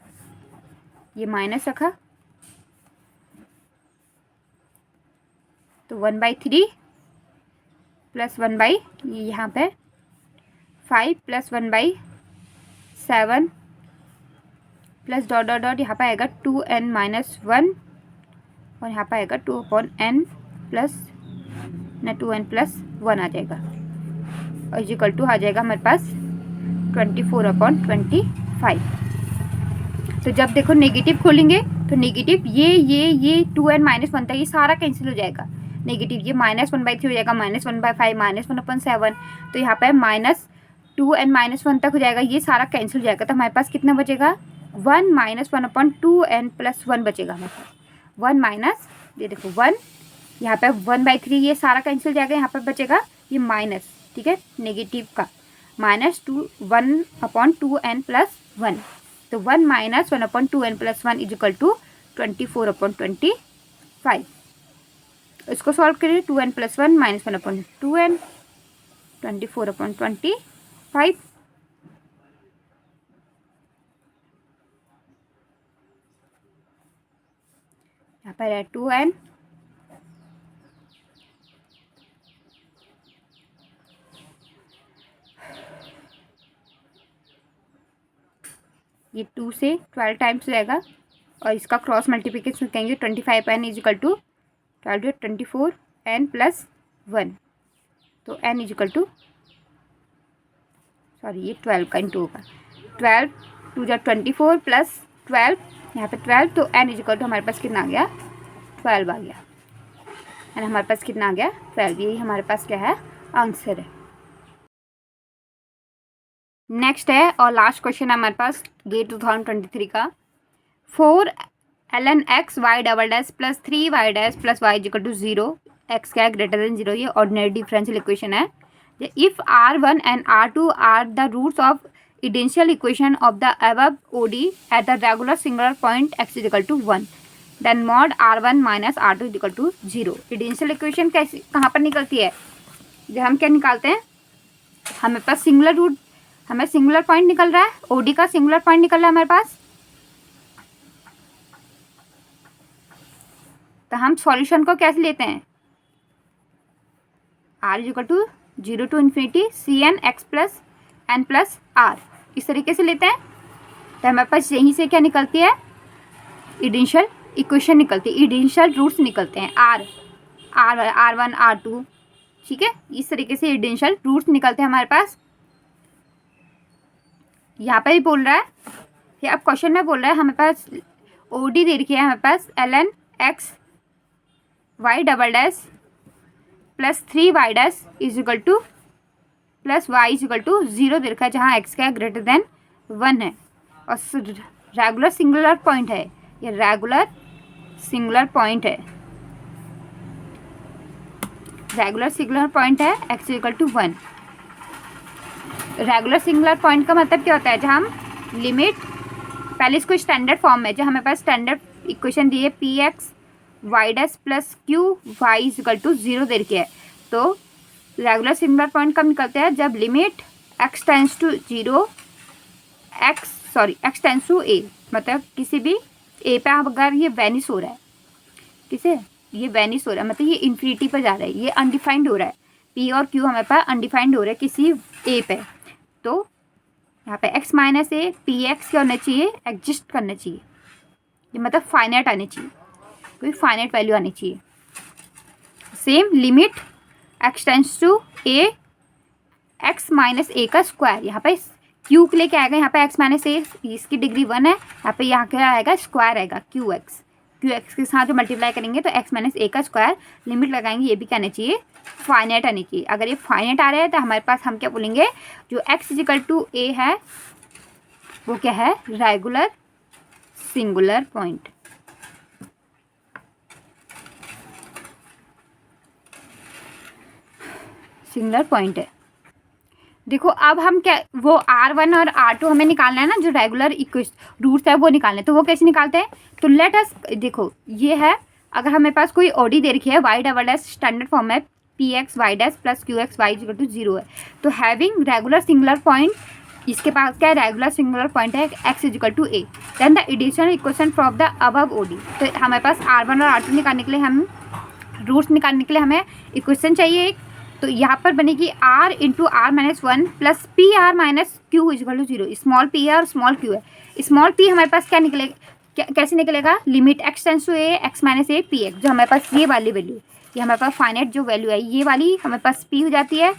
[SPEAKER 1] ये माइनस रखा, तो 1/3 प्लस 1 यहाँ पे 5 plus 1/7 plus dot dot dot यहाँ पे आएगा 2n माइनस 1, और यहाँ पे आएगा 2/n प्लस ना 2n प्लस 1 आ जाएगा, और इक्वल टू आ जाएगा हमारे पास 24/25। तो जब देखो नेगेटिव खोलेंगे तो नेगेटिव ये 2n माइनस 1 था, ये सारा कैंसिल हो जाएगा, नेगेटिव ये -1/3 हो जाएगा, -1/5 -1/7, तो यहाँ पे -2n माइनस 1 तक हो जाएगा, ये सारा कैंसिल हो जाएगा, तो हमारे पास कितना बचेगा 1 माइनस 1/2n प्लस 1 बचेगा हमारे पास, 1 माइनस ये देखो 1, यहाँ पे 1/3 ये सारा कैंसिल हो जाएगा, यहाँ पे बचेगा ये माइनस, ठीक है, नेगेटिव का -1/2n प्लस 1, तो 1 minus 1/2n plus 1 is equal to 24/25। इसको सॉल्व करिए, 2n प्लस 1 माइनस 1/2n 24/25, यहाँ पर है 2n ये 2 से 12 टाइम्स हो जाएगा, और इसका क्रॉस मल्टीप्लिकेशन करेंगे 25n is equal to 24n plus 1, तो n is equal to sorry ये 12 का इंटू होगा, 12 2 जा 24 प्लस 12 यहाँ पे 12, तो n इज इक्वल टू हमारे पास कितना आ गया 12 आ गया, एंड हमारे पास कितना आ गया 12, यही हमारे पास क्या है आंसर है। नेक्स्ट है और लास्ट क्वेश्चन है हमारे पास गेट 2023 का, 4ln x y double dash plus 3y dash plus y equal to 0, x क्या है ग्रेटर देन 0, ये ऑर्डिनरी डिफरेंशियल इक्वेशन है। If r1 and r2 are the roots of indicial equation of the above OD at the regular singular point x equal to 1, then mod r1 minus r2 equal to 0। Indicial equation कैसे कहाँ पर निकलती है, जब हम क्या निकालते हैं, हमें पास सिंगुलर रूट, हमें सिंगुलर पॉइंट निकल रहा है, OD का सिंगुलर पॉइंट निकल रहा है हमारे पास, तो हम सॉल्यूशन को कैसे लेते हैं, r equal to 0 to infinity cn x plus n plus r, इस तरीके से लेते हैं, तो हमारे पास यहीं से क्या निकलती है इडेंशियल इक्वेशन निकलती है, इडेंशियल रूट्स निकलते हैं r1 r2, ठीक है, इस तरीके से इडेंशियल रूट्स निकलते हैं हमारे पास। यहाँ पर ही बोल रहा है, ये अब क्वेश्चन में बोल रहा है हमें पास OD दे रखी है, हमें पास ln x y double dash plus 3y dash is equal to plus y is equal to 0 दे रखा है, जहाँ x क्या है ग्रेटर देन 1 है, और रेगुलर सिंगुलर पॉइंट है, ये रेगुलर सिंगुलर पॉइंट है, रेगुलर सिंगुलर पॉइंट है x equal to 1। Regular singular point का मतलब क्या होता है, जहाँ हम लिमिट, पहले इसको स्टैंडर्ड फॉर्म में, जो हमें पास स्टैंडर्ड इक्वेशन दी है px y dash plus q y is equal to 0 दे रखी है, तो रेगुलर सिंगुलर पॉइंट कब निकलते हैं, जब limit x tends to 0 x tends to a, मतलब किसी भी a पे अगर ये वैनिश हो रहा है, किसे ये वैनिश हो रहा है, मतलब ये इन्फिनिटी पर जा रहा है, ये अनडिफाइंड हो रहा है, p और q हमारे पास अनडिफाइंड हो रहा है किसी a पे, तो यहाँ पे x minus a p x क्या होना चाहिए एग्जिस्ट करना चाहिए, ये मतलब फाइनाइट आनी चाहिए, कोई फाइनाइट वैल्यू आनी चाहिए। Same limit x tends to a x minus a का स्क्वायर, यहाँ पे q के लिए क्या आएगा, यहाँ पे x माइनस ए इसकी डिग्री 1 है, यहाँ पे क्या आएगा स्क्वायर आएगा qx, क्यू एक्स के साथ जो मल्टीप्लाई करेंगे तो एक्स माइनस ए का स्क्वायर, लिमिट लगाएंगे, ये भी कहना चाहिए फाइनाइट आनी चाहिए। अगर ये फाइनाइट आ रहा है तो हमारे पास हम क्या बोलेंगे, जो एक्स इजिकल टू ए है वो क्या है, regular singular point. Singular point है। देखो अब हम क्या, वो R1 और R2 हमें निकालना है ना, जो रेगुलर रूट्स है वो निकालना है। तो वो कैसे निकालते हैं, तो लेट अस, देखो ये है, अगर हमें पास कोई ओडी दे रखी है, y double dash standard form है p x y dash plus q x y equal to 0 है। तो हैविंग रेगुलर सिंगुलर पॉइंट, इसके पास क्या है, रेगुलर सिंगुलर पॉइंट है x equal to a, then the additional equation from the above OD. तो हमारे पास R1 और R2 निकालने के लिए, हम रूट्स निकालने के लिए हमें इक्वेशन चाहिए एक। तो यहाँ पर बनेगी R into r minus 1 plus p r minus q equal to 0। Small p है और स्मॉल क्यू है। स्मॉल पी हमारे पास क्या निकलेगा, कैसे निकलेगा, limit x tends to a x minus a p x, जो हमारे पास ये वाली वैल्यू, ये हमारे पास फाइनाइट जो वैल्यू है ये वाली हमारे पास पी हो जाती है,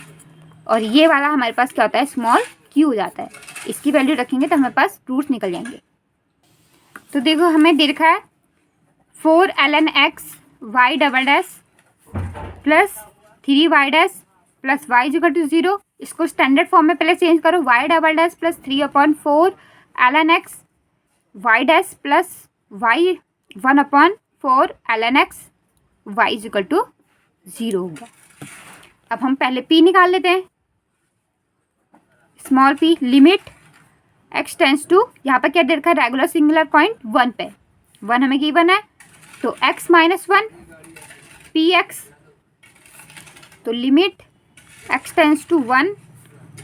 [SPEAKER 1] और ये वाला हमारे पास क्या होता है, स्मॉल क्यू हो जाता है। इसकी वैल्यू रखेंगे तो हमारे पास रूट्स निकल जाएंगे। तो देखो हमें दे रखा है 4 ln x y double dash plus 3 y dash plus y equal to 0। इसको स्टैंडर्ड फॉर्म में पहले चेंज करो, y double dash plus 3/4 ln x y dash plus y 1/4 ln x y equal to 0 होगा। अब हम पहले p निकाल लेते हैं, small p, limit x tends to, यहाँ पर क्या दे रखा है, रेगुलर सिंगुलर पॉइंट 1 पे, 1 हमें गिवन है, तो x माइनस 1 पी एक्स, तो limit x tends to 1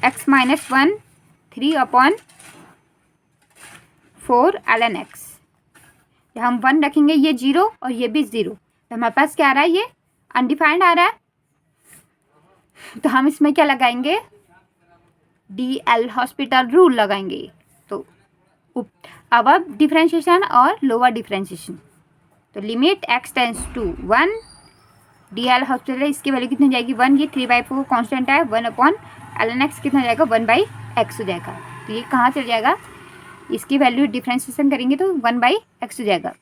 [SPEAKER 1] x minus 1 3/4 ln x। जब हम 1 रखेंगे ये 0 और ये भी 0, तो हमारे पास क्या आ रहा है, ये अनडिफाइंड आ रहा है। तो हम इसमें क्या लगाएंगे, DL हॉस्पिटल रूल लगाएंगे। तो अब डिफ्रेंशिएशन और लोअर डिफ्रेंशिएशन, तो limit x tends to 1 DL hospital है, इसकी वैल्यू कितनी हो जाएगी 1, ये 3/4 कांस्टेंट है, 1/ln x कितना हो जाएगा 1/x हो जाएगा। तो ये कहाँ चल जाएगा, इसकी वैल्यू डिफ्रेंशिएशन करेंगे तो 1/x हो जाएगा।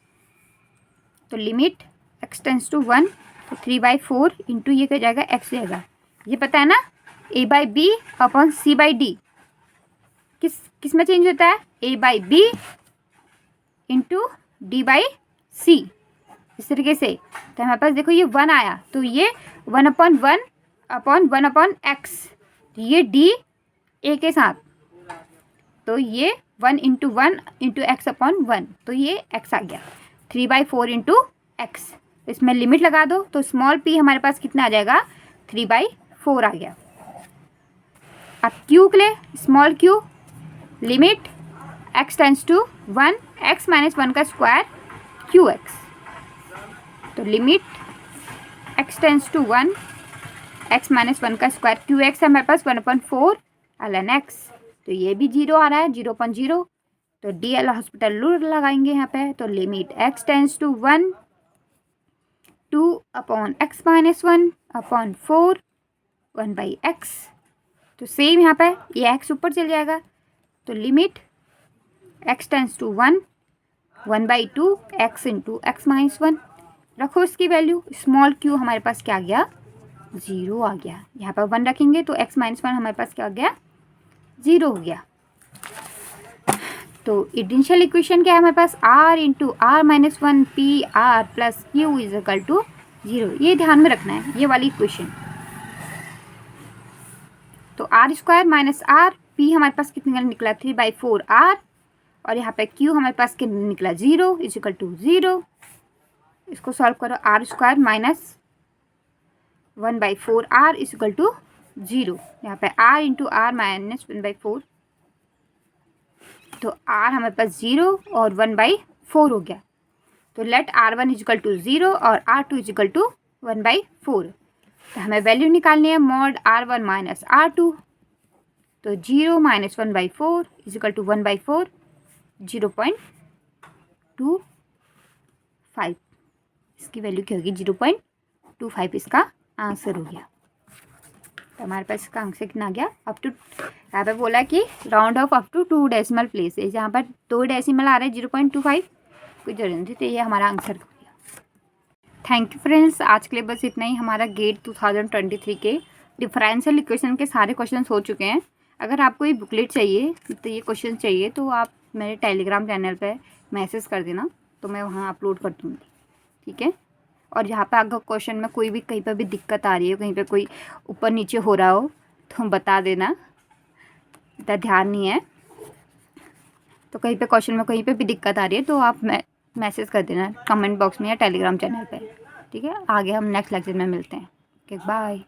[SPEAKER 1] तो लिमिट x टेंस टू 1, तो 3/4 इंटू ये क्या जाएगा x हो जाएगा। ये पता है ना, A/B/C/D किस में चेंज होता है, A/B इंटू D/C, इस तरीके से। तो हमारे पास देखो ये 1 आया, तो ये 1/1/1/x, ये D A के साथ, तो ये 1 इंटू 1 इंटू x/1, तो ये x आ गया, 3/4 इंटू x। इसमें लिमिट लगा दो, तो स्मॉल p हमारे पास कितना आ जाएगा, 3/4 आ गया। अब q के लिए, small q, limit x tends to 1 x minus 1 का स्क्वायर qx, तो limit x tends to 1 x minus 1 का स्क्वायर qx है हमारे पास 1/4 ln x। तो ये भी 0 आ रहा है, 0/0, तो DL हॉस्पिटल रूल लगाएंगे यहाँ पे। तो limit x tends to 1 2/x minus 1/4 1/x, तो सेम यहाँ पे ये x ऊपर चल जाएगा, तो limit x tends to 1 1/2 x into x minus 1, रखो इसकी वैल्यू, स्मॉल q हमारे पास क्या आ गया, 0 आ गया। यहाँ पर 1 रखेंगे तो x माइनस 1 हमारे पास क्या आ गया, 0 हो गया। तो डिफरेंशियल इक्वेशन क्या है हमारे पास, r into r minus 1 p r plus q is equal to 0, ये ध्यान में रखना है, ये वाली इक्वेशन। तो r square minus r, p हमारे पास कितने निकला 3/4 r, और यहाँ पे q हमारे पास कितना निकला 0 इज इक्वल टू 0। इसको सॉल्व करो, r square minus 1/4 r is equal to 0। यहाँ पे r इंटू आर माइनस 1/4, तो r हमारे पास 0 और 1/4 हो गया। तो late r1 is equal to 0 और r2 इज इक्वल टू 1/4। तो हमें वैल्यू निकालनी है मॉड r1 माइनस r2, तो 0 माइनस 1/4 इज इक्वल टू 1/4, 0.25, इसकी वैल्यू क्या होगी 0.25, इसका आंसर हो गया। तो हमारे पास इसका आंसर कितना आ गया, अप टू, यहाँ पे बोला कि round off up to 2 decimal place है, जहाँ पर 2 डेसिमल आ रहा है 0.25, कोई जरूरी नहीं थी। तो ये हमारा आंसर हो गया। थैंक यू फ्रेंड्स, आज के लिए बस इतना ही। हमारा गेट 2023 के डिफरेंशियल इक्वेशन के सारे क्वेश्चन हो चुके हैं। अगर आपको ये बुकलेट चाहिए तो ये क्वेश्चन चाहिए तो आप मेरे टेलीग्राम चैनल पे मैसेज कर देना, तो मैं वहाँ अपलोड कर दूँगी, ठीक है। और यहाँ पे अगर क्वेश्चन में कोई भी कहीं पर भी दिक्कत आ रही है, कहीं पे कोई ऊपर नीचे हो रहा हो तो बता देना, इतना ध्यान नहीं है। तो कहीं पे क्वेश्चन में कहीं पे भी दिक्कत आ रही है तो आप मैसेज कर देना कमेंट बॉक्स में या टेलीग्राम चैनल पे, ठीक है। आगे हम नेक्स्ट लेक्चर में मिलते हैं। Okay, bye.